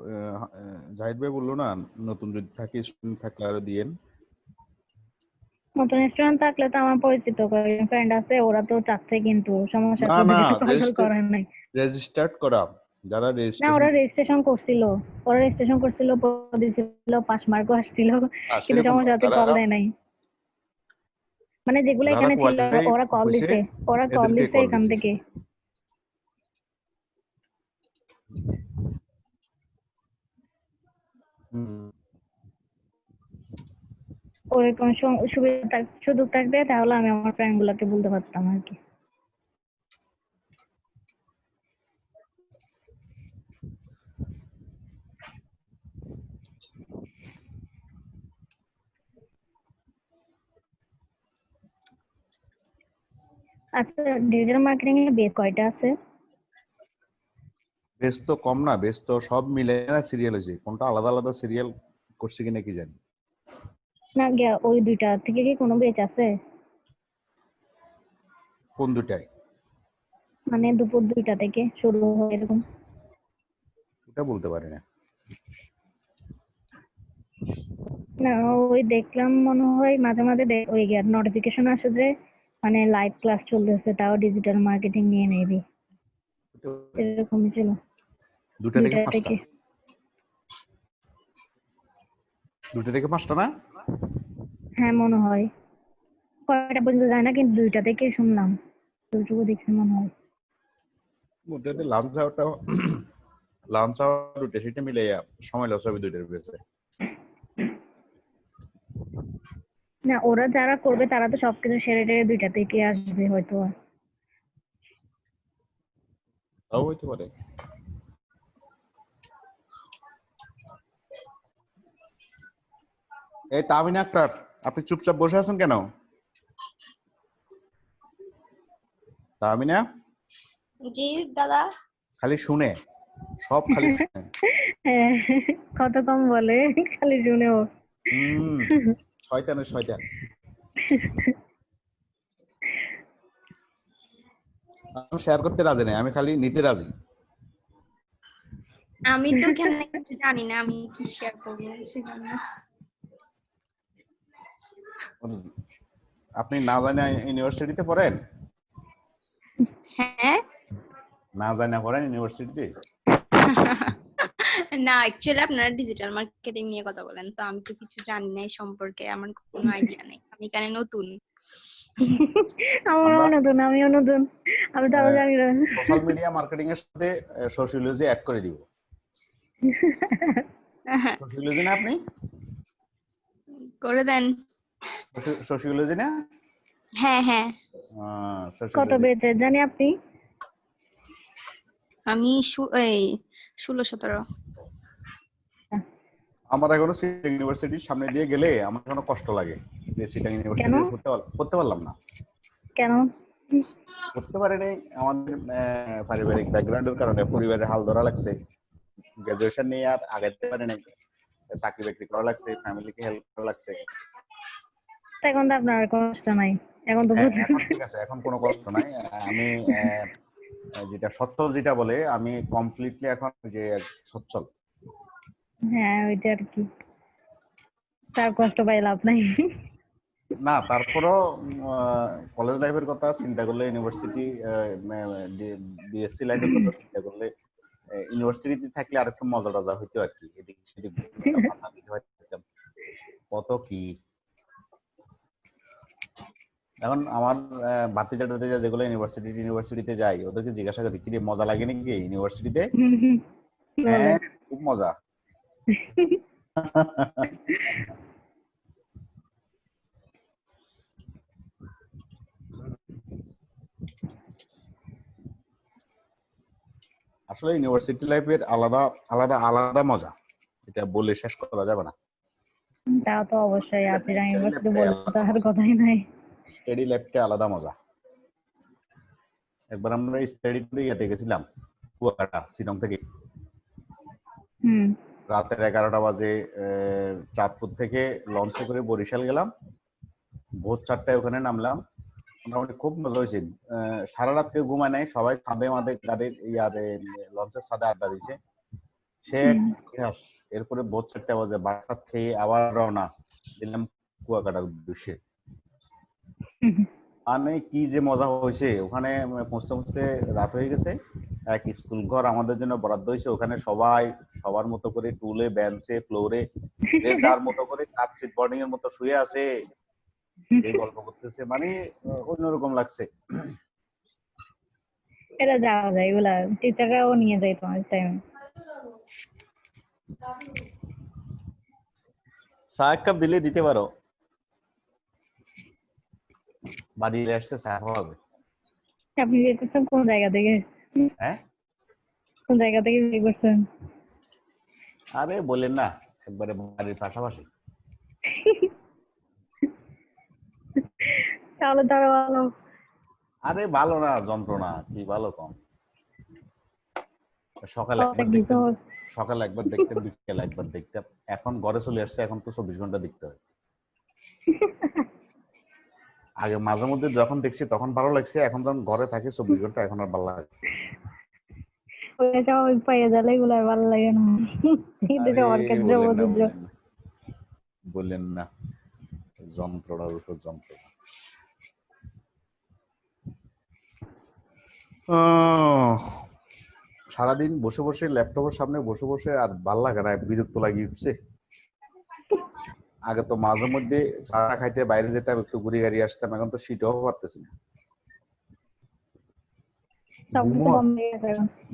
জাহিদ ভাই বললো না, নতুন যদি থাকে স্টুডেন্ট থাকলে আরো দিয়েন। নতুন স্টুডেন্ট থাকলে তো আমার পরিচিত কয়েকজন ফ্রেন্ড আছে, ওরা তো চাচ্ছে কিন্তু সমস্যা না তো না, কল করেন নাই। রেজিস্টার্ড করা, যারা না ওরা রেজিস্ট্রেশন রেজিস্ট্রেশন করছিল, দিছিল, পাস মার্কও আসছিল, কিন্তু সেরকম সমস্যা হচ্ছে কল দেয় নাই। মানে যেগুলো যারা এখানে ছিল কোয়ালিফাই ওরা কল হইছে দিছে, এদেরকে কল এখান দিছে। থেকে। ওরকম সুযোগ থাকবে তাহলে আমি আমার ফ্রেন্ড গুলাকে বলতে পারতাম আর কি। আচ্ছা, ডিজিটাল মার্কেটিং এর বেস কয়টা আছে? বেস তো কম না, বেস তো সব মিলে না সিরিয়াল হয়েছে, কোনটা আলাদা আলাদা সিরিয়াল করছে কিনা কি জানি। না ওই দুইটা থেকে কি কোনো বেচ আছে? কোন দুটাই? মানে দুপুর 2টা থেকে শুরু হয় এরকম? এটা বলতে পারি না। না ওই দেখলাম মনে হয় মাঝে মাঝে ওই নোটিফিকেশন আসে যে মানে লাইভ ক্লাস চলতেছে, তাও ডিজিটাল মার্কেটিং নিয়ে নেবি, এরকমই ছিল। 2টা থেকে 2টা 5টা? থেকে 2টা থেকে 5টা না? হ্যাঁ মনে হয়, কয়টা পর্যন্ত যায় না, কিন্তু 2টা থেকে শুনলাম, যতটুকু দেখছি মনে হয়। ওটাতে লাঞ্চ আওয়ার 2টা সেটা মিলে সময় লস হবে 2টার ভিতরে। না ওরা যারা করবে তারা তো সবকিছু সেরে টেরে 2টা থেকে আসবে হয়তো। তাও হইতে পারে। এই তামিনা আক্তার, আপনি চুপচাপ বসে আছেন কেন? তামিনা? জি দাদা। খালি শুনে, সব খালি শুনে। কত কম বলে, খালি শুনেও। শয়তানের শয়তান। আমি শেয়ার করতে রাজি নাই, আমি খালি নিতে রাজি। আমি তো কেন কিছু জানি না, আমি কি শেয়ার করব সেজন্য। আপনি না জানা ইউনিভার্সিটিতে পড়েন? হ্যাঁ। না জানা পড়েন ইউনিভার্সিটিতে? না অ্যাকচুয়ালি আপনারা ডিজিটাল মার্কেটিং নিয়ে কথা বলেন, তো আমি তো কিছু জানি না এই সম্পর্কে, আমার কোনো আইডিয়া নেই, আমি এখানে নতুন। আমিও নতুন, আমি তো জানি না। সোশ্যাল মিডিয়া মার্কেটিং এর সাথে সোশিওলজি অ্যাড করে দিব। সোশিওলজি না আপনি? করে দেন। সোশিওলজি না? হ্যাঁ হ্যাঁ। কত বেচে জানি আপনি? আমি এই 16-17। আমার এখনো সিটিং ইউনিভার্সিটির সামনে দিয়ে গেলে আমার এখনো কষ্ট লাগে যে সিটিং ইউনিভার্সিটি পড়তে পারলাম না। কেন পড়তে পারি নাই? আমাদের পারিবারিক ব্যাকগ্রাউন্ডের কারণে পরিবারের হাল ধরা লাগছে, গ্রাজুয়েশন নিয়ে আর আগাইতে পারি নাই, চাকরি বাকরি করা লাগছে, ফ্যামিলিকে হেল্প করা লাগছে। এখন তো আপনার কষ্ট নাই, এখন তো ঠিক আছে, এখন কোনো কষ্ট নাই। আমি যেটা সচ্ছল যেটা বলে, আমি কমপ্লিটলি এখন যে সচ্ছল। হ্যাঁ ওইটা আর কি, তার কষ্ট পাই লাভ নাই। না তারপরও কলেজ লাইফের কথা চিন্তা করলে, ইউনিভার্সিটি বিএসসি লাইফের কথা চিন্তা করলে, ইউনিভার্সিটিতে থাকলে আর একটু মজা টজা হইতো আর কি, এদিক সেদিক কত কি। এখন আমার ভাতিজাটাতে যেগুলো ইউনিভার্সিটিতে যাই, ওদেরকে জিজ্ঞাসা করি কি মজা লাগে নাকি ইউনিভার্সিটিতে? হ্যাঁ খুব মজা। আসলে ইউনিভার্সিটি লাইফের আলাদা আলাদা আলাদা মজা, এটা বলে শেষ করা যাবে না। তা তো অবশ্যই আছে, ইউনিভার্সিটি বলতে তো আর কথাই নাই। স্টাডি লাইফটা আলাদা মজা। একবার আমরা স্টাডি করে ইয়াতে গেছিলাম কুয়াকাটা, শিলং থেকে। রাতের 11টা বাজে চাঁদপুর থেকে লঞ্চে করে বরিশাল গেলাম, ভোর 4টায় ওখানে নামলাম। মোটামুটি খুব মজা হয়েছে। সারা রাত কেউ ঘুমায় নাই, সবাই ছাদে মাদে গাড়ির লঞ্চের ছাদে আড্ডা দিছে। সে ইতিহাস। এরপরে ভোর 4টা বাজে ভাত খেয়ে আবার রওনা দিলাম কুয়াকাটার উদ্দেশ্যে। মানে কি যে মজা হয়েছে, ওখানে পৌঁছতে পৌঁছতে রাত হয়ে গেছে। এক স্কুল ঘর আমাদের জন্য বরাদ্দ হয়েছে, ওখানে সবাই সবার মতো করে টুলে বেঞ্চে ফ্লোরে যে যার মতো করে কাচ্চিত বোর্ডিং এর মতো শুয়ে আছে, এই গল্প করতেছে, মানে অন্যরকম লাগছে। এটা যাওয়া যায়, এগুলা টিচাররাও নিয়ে যায় তোমার টাইম। চা এক কাপ দিলে দিতে পারো, বাড়ি আসছে চা হবে। আপনি বিয়ে করছেন কোন জায়গা থেকে? হ্যাঁ কোন জায়গা থেকে বিয়ে করছেন? আরে বলেন না, একবারে বাড়ির পাশাপাশি। তাহলে তো আরো ভালো। আরে ভালো না, যন্ত্রণা কি ভালো কম। সকালে একবার দেখতাম, বিকেলে একবার দেখতাম, এখন ঘরে চলে আসছে, এখন তো 24 ঘন্টা দেখতে হয়। আগে মাঝে মধ্যে যখন দেখছি তখন ভালো লাগছে, এখন যখন ঘরে থাকি 24 ঘন্টা এখন আর ভালো লাগে না। ওইটা ওই পাইয়া গেলে এগুলো আর ভালো লাগে না। এটা আরে আমার ক্ষেত্রে বললেন না, প্রযোজ্য। বললেন না, যন্ত্রণার উপর যন্ত্রণা। সারাদিন বসে বসে ল্যাপটপের সামনে বসে বসে আর ভাল লাগে না, বিরক্ত লাগিয়ে উঠছে। আগে তো মাঝে মধ্যে চাটা খাইতে বাইরে যেতাম, একটু ঘুরে গাড়ি আসতাম, এখন তো সেটাও পারতেছি না।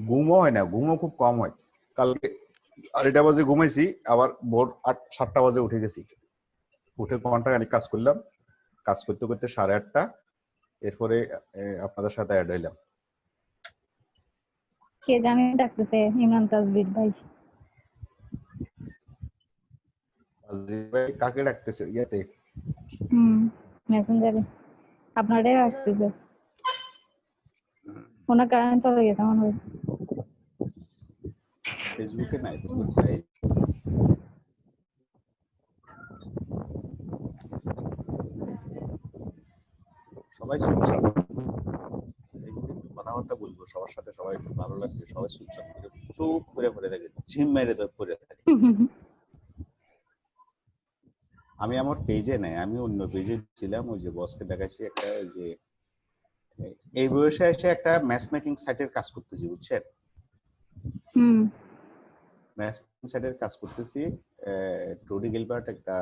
ঘুমও হয় না, ঘুমও খুব কম হয়। কালকে 2:30 বাজে ঘুমাইছি, আবার ভোর 7টা বাজে উঠে গেছি। উঠে ঘন্টাখানিক কাজ করলাম, কাজ করতে করতে 8:30, এরপরে আপনাদের সাথে অ্যাড হইলাম। কে জানি ডাকতেছে, ইমরান তাজবির ভাই। ভাই কাকে ডাকতেছে ইয়াতে? মেসেঞ্জারে আপনারাই ডাকতেছে। ওনার কারেন্ট চলে গেছে মনে হয়। ফেসবুকে নাই, কোথায়? সবাই চুপচাপ, কথাবার্তা বলবো সবার সাথে, সবাই একটু ভালো লাগবে, সবাই চুপচাপ করে চুপ করে পড়ে থাকে, ঝিম মেরে পড়ে থাকে। আমি আমার পেজে নাই, আমি অন্য পেজে ছিলাম, ওই যে বসকে দেখাইছি একটা, যে এই বয়সে এসে একটা ম্যাচ মেকিং সাইটের কাজ করতেছি, বুঝছেন? ম্যাচ মেকিং সাইটের কাজ করতেছি। ট্রুডি গিলবার্ট একটা,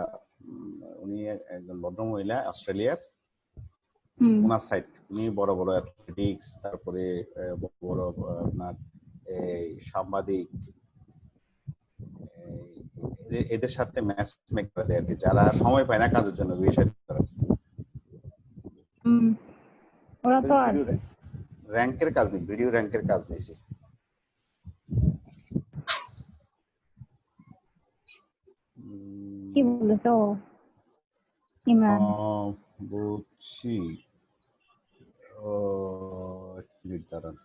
উনি একজন ভদ্র মহিলা, অস্ট্রেলিয়ার। ওনার সাইট, উনি বড় বড় অ্যাথলেটিক্স, তারপরে বড় আপনার এই সাংবাদিক, এদের সাথে ম্যাচ মেক করে আর কি, যারা সময় পায় না কাজের জন্য বিয়ে শাদী করার। ওরা তো আর র্যাঙ্কের কাজ নেই, ভিডিও র্যাঙ্কের কাজ নিয়েছে। কি বলছো ইমরান? বুঝছি। দাঁড়ান,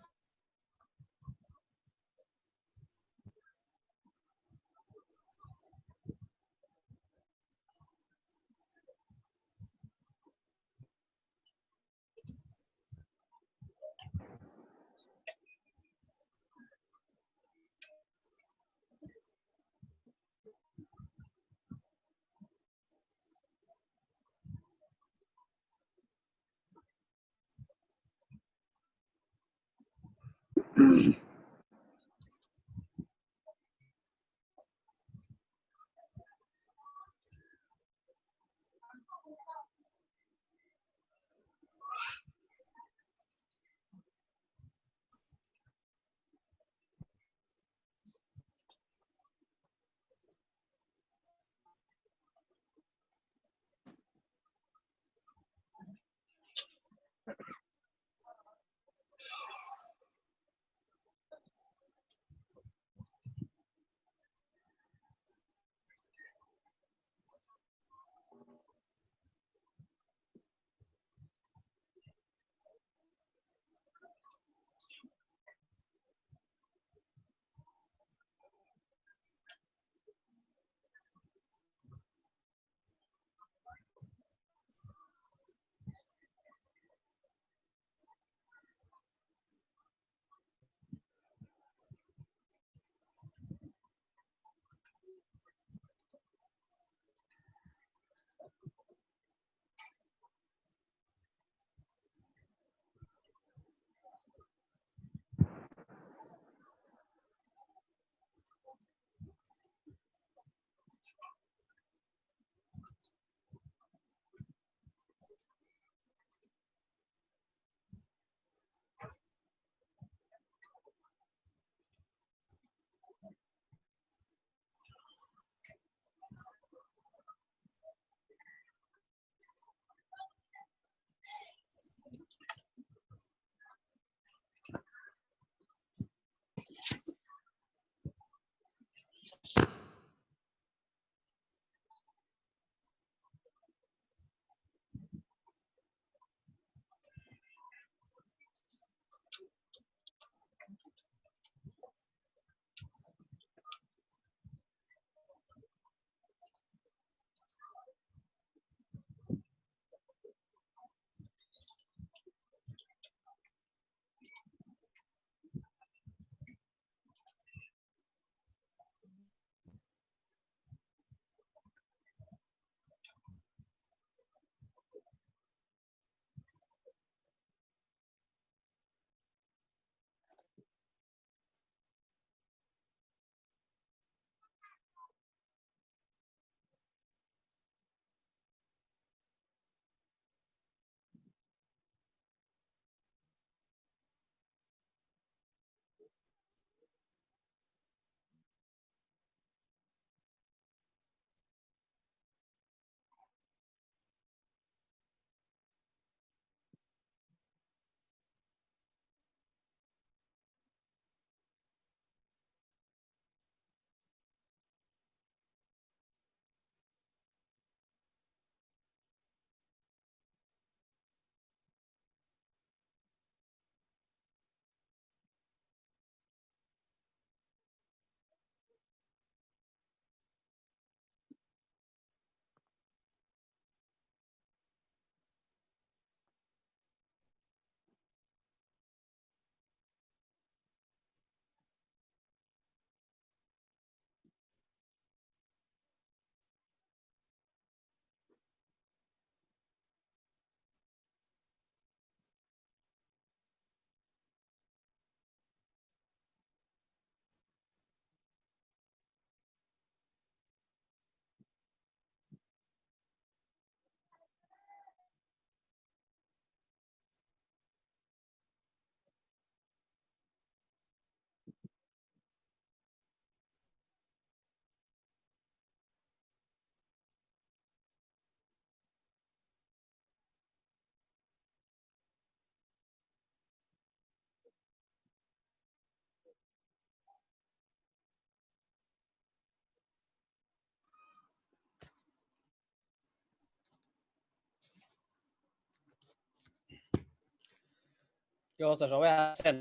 অবস্থা, সবাই আছেন?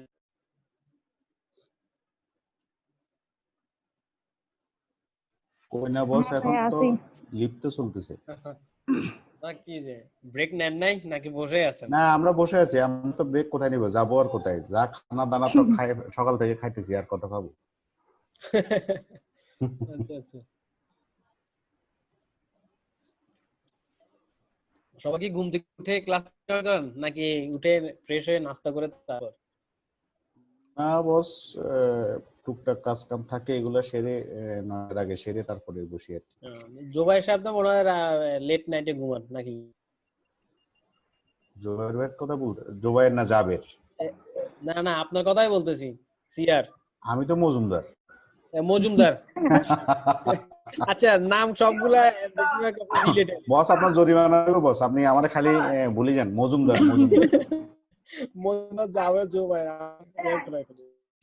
কই না বস, হ্যাঁ এখন ভাই তো আছি। লিফট তো চলতেছে। না কি যে ব্রেক নেন নাই নাকি বসে আছেন? না আমরা বসে আছি, আমরা তো ব্রেক কোথায় নিব, যাবো আর কোথায়, যা খানা দানা তো খাই সকাল থেকে খাইতেছি, আর কত খাবো। আচ্ছা আচ্ছা, সবাই কি ঘুম থেকে উঠে ক্লাস করেন নাকি উঠে ফ্রেশ হয়ে নাস্তা করে তারপর? না বস, টুকটাক কাজ কাম থাকে, এগুলা সেরে 9টার আগে সেরে তারপরে বসি আর কি। জোবাই সাহেব তো মনে হয় লেট নাইটে ঘুমান নাকি? জোবাইয়ের কথা বলতে, জোবাইয়ের না জাবের? না না, আপনার কথাই বলতেছি। সিআর আমি তো মজুমদার। মজুমদার। আচ্ছা, নাম সবগুলা বেশিরভাগ রিলেটেড। বস আপনার জরিমানা দেবো বস, আপনি আমারে খালি ভুলে যান, মজুমদার মজুমদার। মজুমদার যাবে জোবাই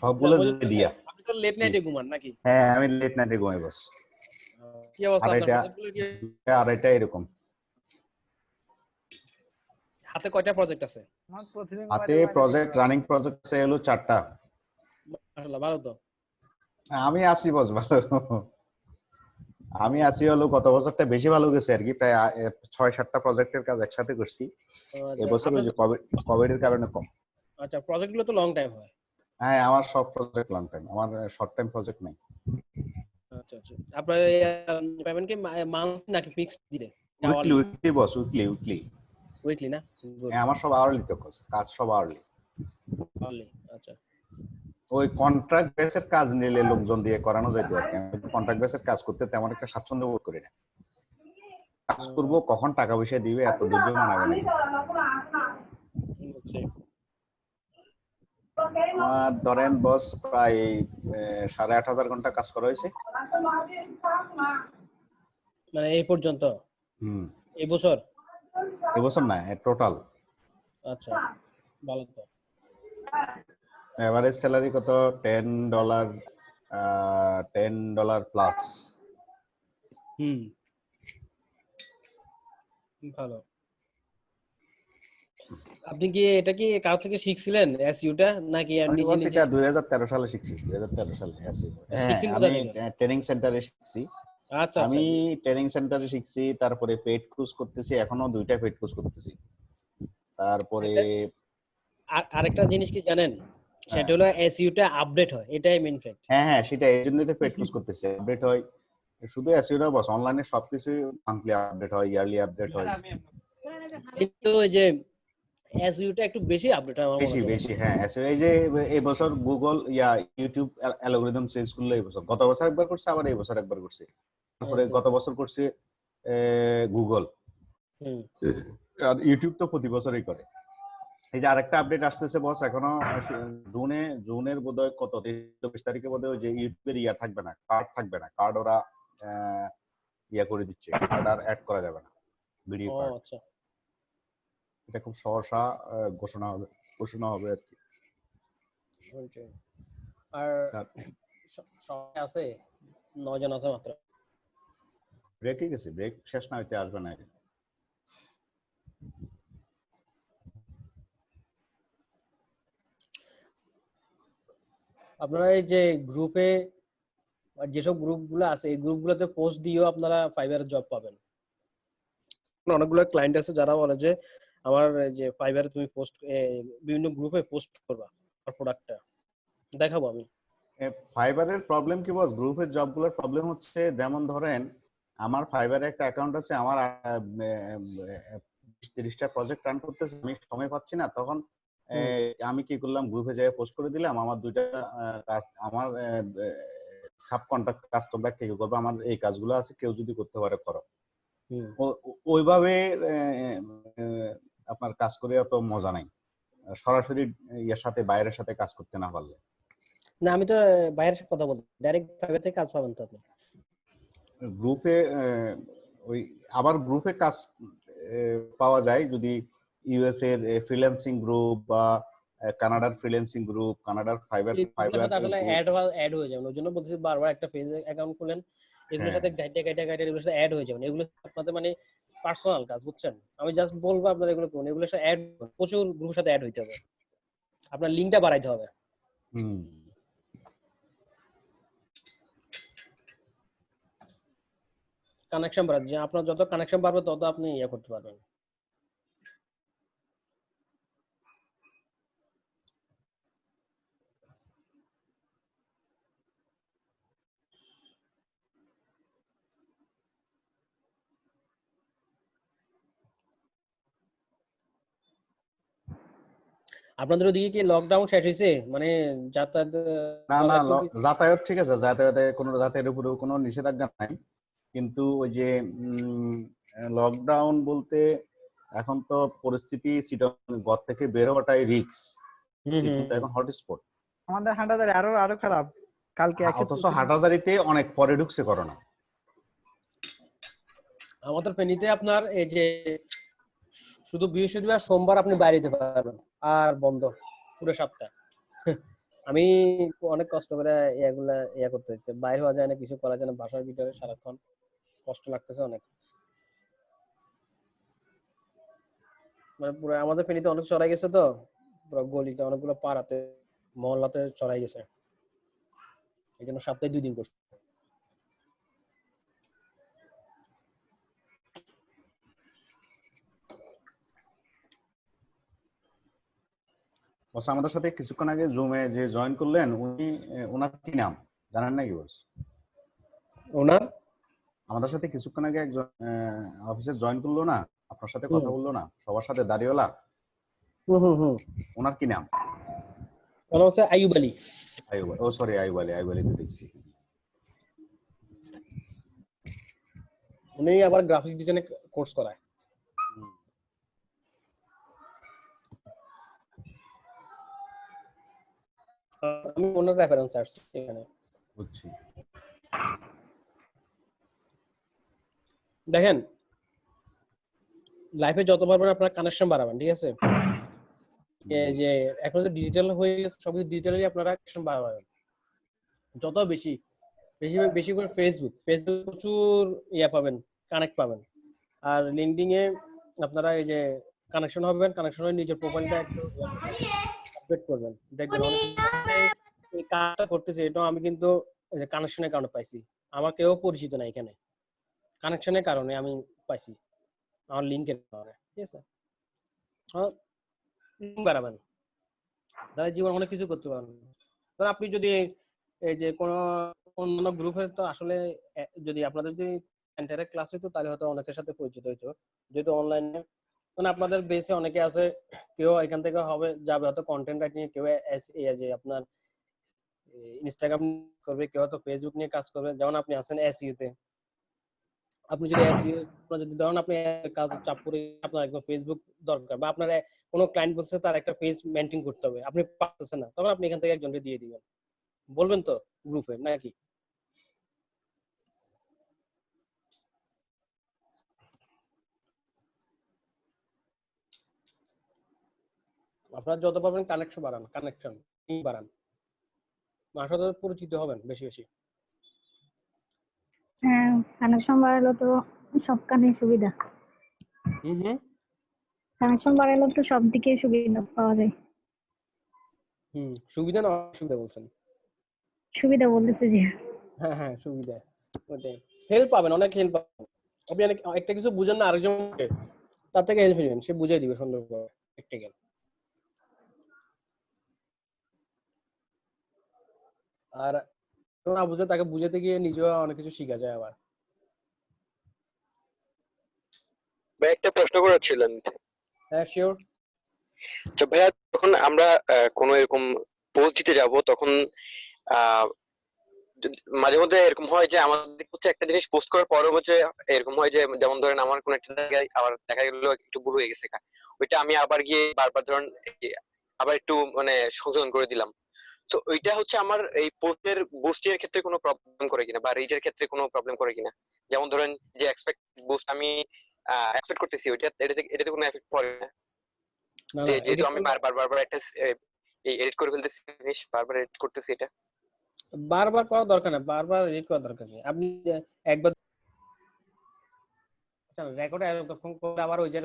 সবগুলো দিয়া। আপনি তো লেট নাইটে ঘুমান নাকি? হ্যাঁ আমি লেট নাইটে ঘুমাই বস। কি অবস্থা আপনার? 2:30 এরকম। হাতে কয়টা প্রজেক্ট আছে? হাতে প্রজেক্ট, রানিং প্রজেক্ট আছে হলো 4টা। মাশাআল্লাহ, ভালো তো। আমি আসি বস, ভালো। আমি আসি হলো গত বছরটা বেশি ভালো গেছে আর কি, প্রায় 6-7টা প্রজেক্টের কাজ একসাথে করছি। এবছর ওই যে কোভিড এর কারণে কম। আচ্ছা, প্রজেক্ট গুলো তো লং টাইম হয়। হ্যাঁ আমার সব প্রজেক্ট লং টাইম, আমার শর্ট টাইম প্রজেক্ট নাই। আচ্ছা আচ্ছা, আপনার পেমেন্ট কি মান্থলি নাকি ফিক্সড দিলে? উইকলি উইকলি বস, উইকলি উইকলি উইকলি না? হ্যাঁ আমার সব আওয়ারলি তো কাজ, সব আওয়ারলি। আচ্ছা, ওই কন্ট্রাক্ট বেসের কাজ নিলে লোকজন দিয়ে করানো যেত আর কি। আমি কন্ট্রাক্ট বেসের কাজ করতে তেমন একটা স্বাচ্ছন্দ্য বোধ করি না। কাজ করব, কখন টাকা পয়সা দিবে এত ধৈর্য মানাবে না। আমার ধরেন বস প্রায় 8,500 ঘন্টা কাজ করা হয়েছে। মানে এই পর্যন্ত? এই বছর না, টোটাল। আচ্ছা, ভালো তো। এভারেজ স্যালারি কত? $10 প্লাস। ভালো। আপনি কি এটা কি কারো থেকে শিখছিলেন এসইউটা নাকি নিজে নিজে? এটা 2013 সালে শিখছি, 2013 সালে এসইউ। আমি ট্রেনিং সেন্টারে শিখছি। আচ্ছা, আমি ট্রেনিং সেন্টারে শিখছি, তারপরে পেইড কোর্স করতেছি, এখনো 2টা পেইড কোর্স করতেছি। তারপরে আরেকটা জিনিস কি জানেন, সেটা হলো এসইউটা আপডেট হয়, এটাই মেইন ফ্যাক্ট। হ্যাঁ সেটা এই জন্যই তো পেইড কোর্স করতেছি, আপডেট হয়। শুধু এসইউ না বস, অনলাইনে সবকিছু মান্থলি আপডেট হয়, ইয়ারলি আপডেট হয়। কিন্তু ওই যে এসইউটা একটু বেশি আপডেট হয় আমার মনে হয়। বেশি হ্যাঁ। এসইউ এই যে এই বছর গুগল ইউটিউব অ্যালগরিদম চেঞ্জ করলো এই বছর, গত বছর একবার করছে, আবার এই বছর একবার করছে। তারপরে গত বছর করছে গুগল, আর ইউটিউব তো প্রতি বছরই করে। এই যে আরেকটা আপডেট আসতেছে বস, এখনো জুনের বোধহয় কত 23 তারিখে বোধহয় যে ইউটিউবের ইয়া থাকবে না, কার্ড থাকবে না, কার্ড ওরা ইয়া করে দিচ্ছে, কার্ড আর অ্যাড করা যাবে না, ভিডিও কার্ড। আচ্ছা, এটা খুব সহসা ঘোষণা হবে আর কি। আর সবাই আছে 9 জন আছে মাত্র। ব্রেকই গেছে, ব্রেক শেষ না হইতে আসবে না। আপনারা এই যে গ্রুপে, যেসব গ্রুপগুলো আছে এই গ্রুপগুলোতে পোস্ট দিয়েও আপনারা ফাইবার জব পাবেন। অনেকগুলো ক্লায়েন্ট আছে যারা বলে যে আমার যে ফাইবারে তুমি পোস্ট বিভিন্ন গ্রুপে পোস্ট করবা আর প্রোডাক্টটা দেখাবো আমি। ফাইবারের প্রবলেম কি বস, গ্রুপের জবগুলোর প্রবলেম হচ্ছে, যেমন ধরেন আমার ফাইবারে একটা অ্যাকাউন্ট আছে, আমার 30টা প্রজেক্ট রান করতেছে, আমি সময় পাচ্ছি না, তখন আমি কি করলাম, গ্রুপে যেয়ে পোস্ট করে দিলাম আমার 2টা কাজ, আমার সাব কন্ট্রাক্ট কাজ তোমরা কে করবে, আমার এই কাজগুলো আছে, কেউ যদি করতে পারে করো। ওইভাবে আপনার কাজ করে অত মজা নাই, সরাসরি এর সাথে বাইরের সাথে কাজ করতে না পারলে। না আমি তো বাইরের সাথে কথা বলতে, ডাইরেক্ট ফাইবার থেকে কাজ পাবেন তো আপনি। গ্রুপে ওই আবার গ্রুপে কাজ পাওয়া যায় যদি ইউএস এর ফ্রিল্যান্সিং গ্রুপ বা কানাডার ফ্রিল্যান্সিং গ্রুপ, কানাডার ফাইবার আসলে অ্যাড হয়ে যাবে। ওই জন্য বলছি বারবার একটা ফেজ অ্যাকাউন্ট খুলেন, এগুলোর সাথে গাইডে এগুলোর সাথে অ্যাড হয়ে যাবেন। এগুলো আপনাদের মানে পার্সোনাল কাজ, বুঝছেন? আমি জাস্ট বলবো আপনারা এগুলো করুন, এগুলোর সাথে অ্যাড, প্রচুর গ্রুপের সাথে অ্যাড হইতে হবে। আপনার লিংকটা বাড়াইতে হবে। কানেকশন বাড়াতে, যে আপনার যত কানেকশন বাড়বে তত আপনি ইয়ে করতে পারবেন। আপনাদের ওদিকে কি লকডাউন শেষ হয়েছে? মানে যাতায়াত না না, এখন কি যাতায়াত ঠিক আছে, যাতায়াতে কোনো যাতায়াতের উপরে কোনো নিষেধাজ্ঞা নাই, কিন্তু ওই যে লকডাউন বলতে এখন তো পরিস্থিতি ঘর থেকে বের হওয়াটাই রিস্ক, কিন্তু এখন হটস্পট। আমাদের হাটাজারি আরো খারাপ, কালকে অথচ হাটাজারিতে অনেক পরে ঢুকছে করোনা। আমাদের ফেনীতে আপনার এই যে শুধু বৃহস্পতিবার সোমবার আপনি বাইরে যেতে পারবেন, আর বন্ধ পুরো সপ্তাহ। আমি অনেক কষ্ট করে এগুলা করতে হচ্ছে, বাইরে হওয়া যায় না, কিছু করা যায় না, বাসার ভিতরে সারাক্ষণ কষ্ট লাগতেছে অনেক। মানে পুরো আমাদের ফেনীতে অনেক ছড়াই গেছে তো, পুরো গলিতে অনেকগুলো পাড়াতে মহল্লাতে ছড়াই গেছে, এই জন্য সপ্তাহে 2 দিন করছে। বস আমাদের সাথে কিছুক্ষণ আগে জুমে যে জয়েন করলেন, উনি ওনার কি নাম জানেন নাকি বস? ওনার আমাদের সাথে কিছুক্ষণ আগে একজন অফিসে জয়েন করলো না, আপনার সাথে কথা বললো না, সবার সাথে দাঁড়িয়েওলা, ওনার কি নাম? ওনার হচ্ছে আইয়ুব আলী। আইয়ুব, ও সরি, আইয়ুব আলী তো দেখছি। উনি আবার গ্রাফিক্স ডিজাইনে কোর্স করায়। আমি ওনার রেফারেন্স আসছি এখানে। বুঝছি। দেখেন, লাইফে যত পারবেন আপনার কানেকশন বাড়াবেন, ঠিক আছে? এই যে এখন তো ডিজিটাল হয়ে গেছে, সবকিছু ডিজিটালি আপনারা কানেকশন বাড়াবেন যত বেশি বেশি করে। ফেসবুক প্রচুর ইয়া পাবেন, কানেক্ট পাবেন। আর লিংকডইন এ আপনারা এই যে কানেকশন হবেন, কানেকশন হয়ে নিজের প্রোফাইলটা একটু আপডেট করবেন, দেখবেন অনেক এই কাজটা করতেছে। এটা আমি কিন্তু কানেকশনের কারণে পাইছি, আমার কেউ পরিচিত না এখানে, কানেকশনের কারণে আমি পাইছি, আমার লিংকের কারণে, ঠিক আছে? বাড়াবেন, তাহলে জীবন অনেক কিছু করতে পারবেন। ধর আপনি যদি এই যে কোনো অন্যান্য গ্রুপের, তো আসলে যদি আপনাদের যদি সেন্টারে ক্লাস হইতো তাহলে হয়তো অনেকের সাথে পরিচিত হইতো, যেহেতু অনলাইনে মানে আপনাদের বেসে অনেকে আছে, কেউ এখান থেকে হবে যাবে হয়তো কন্টেন্ট রাইটিং, কেউ যে আপনার ইনস্টাগ্রাম করবে, কেউ হয়তো ফেসবুক নিয়ে কাজ করবে, যেমন আপনি আছেন এসইও তে। আপনি যদি এসইও যদি ধরেন আপনি কাজ চাপ করে আপনার একদম ফেসবুক দরকার, বা আপনার কোনো ক্লায়েন্ট বলছে তার একটা পেজ মেইনটেইন করতে হবে, আপনি পারতেছেন না, তখন আপনি এখান থেকে একজনকে দিয়ে দিবেন, বলবেন তো গ্রুপে নাকি? আপনারা যত পারবেন কানেকশন বাড়ান, কানেকশন বাড়ান, মানুষের সাথে পরিচিত হবেন বেশি বেশি। হ্যাঁ, কানেকশন বাড়ালে তো সব কানে সুবিধা। কানেকশন বাড়ালে তো সব দিকে সুবিধা পাওয়া যায়। সুবিধা না অসুবিধা বলছেন? সুবিধা বলতেছে যে। হ্যাঁ সুবিধা, ওটাই। হেল্প পাবেন, অনেক হেল্প পাবেন। আপনি একটা কিছু বুঝেন না, আরেকজনকে তার থেকে হেল্প নেবেন, সে বুঝাই দিবে সুন্দর করে প্র্যাকটিক্যাল। আর না বুঝে তাকে বুঝাতে গিয়ে নিজেও অনেক কিছু শিখা যায় আবার। ভাই একটা প্রশ্ন করার ছিল। হ্যাঁ শিওর। আচ্ছা ভাইয়া, যখন আমরা কোনো এরকম পোস্ট দিতে যাব, তখন মাঝে মধ্যে এরকম হয় যে আমাদের হচ্ছে একটা জিনিস পোস্ট করার পরে হচ্ছে এরকম হয় যে, যেমন ধরেন আমার কোনো একটা জায়গায় আবার দেখা গেল একটু ভুল হয়ে গেছে, ওইটা আমি আবার গিয়ে বারবার ধরেন আবার একটু মানে সংশোধন করে দিলাম। তো ওইটা হচ্ছে আমার এই পোস্টের বুস্টিং এর ক্ষেত্রে কোনো প্রবলেম করে কিনা, বা রিচের ক্ষেত্রে কোনো প্রবলেম করে কিনা? যেমন ধরেন যে এক্সপেক্ট বুস্ট আমি এক্সপেক্ট করতেছি, এটাতে কোনো এফেক্ট পড়ে না? যেহেতু আমি বারবার একটা এডিট করে ফেলতেছি, জিনিস বারবার এডিট করতেছি, এটা বারবার করা দরকার না, বারবার এডিট করা দরকার নেই। আপনি একবার আচ্ছা রেকর্ড এতক্ষণ করে আবার ওই যে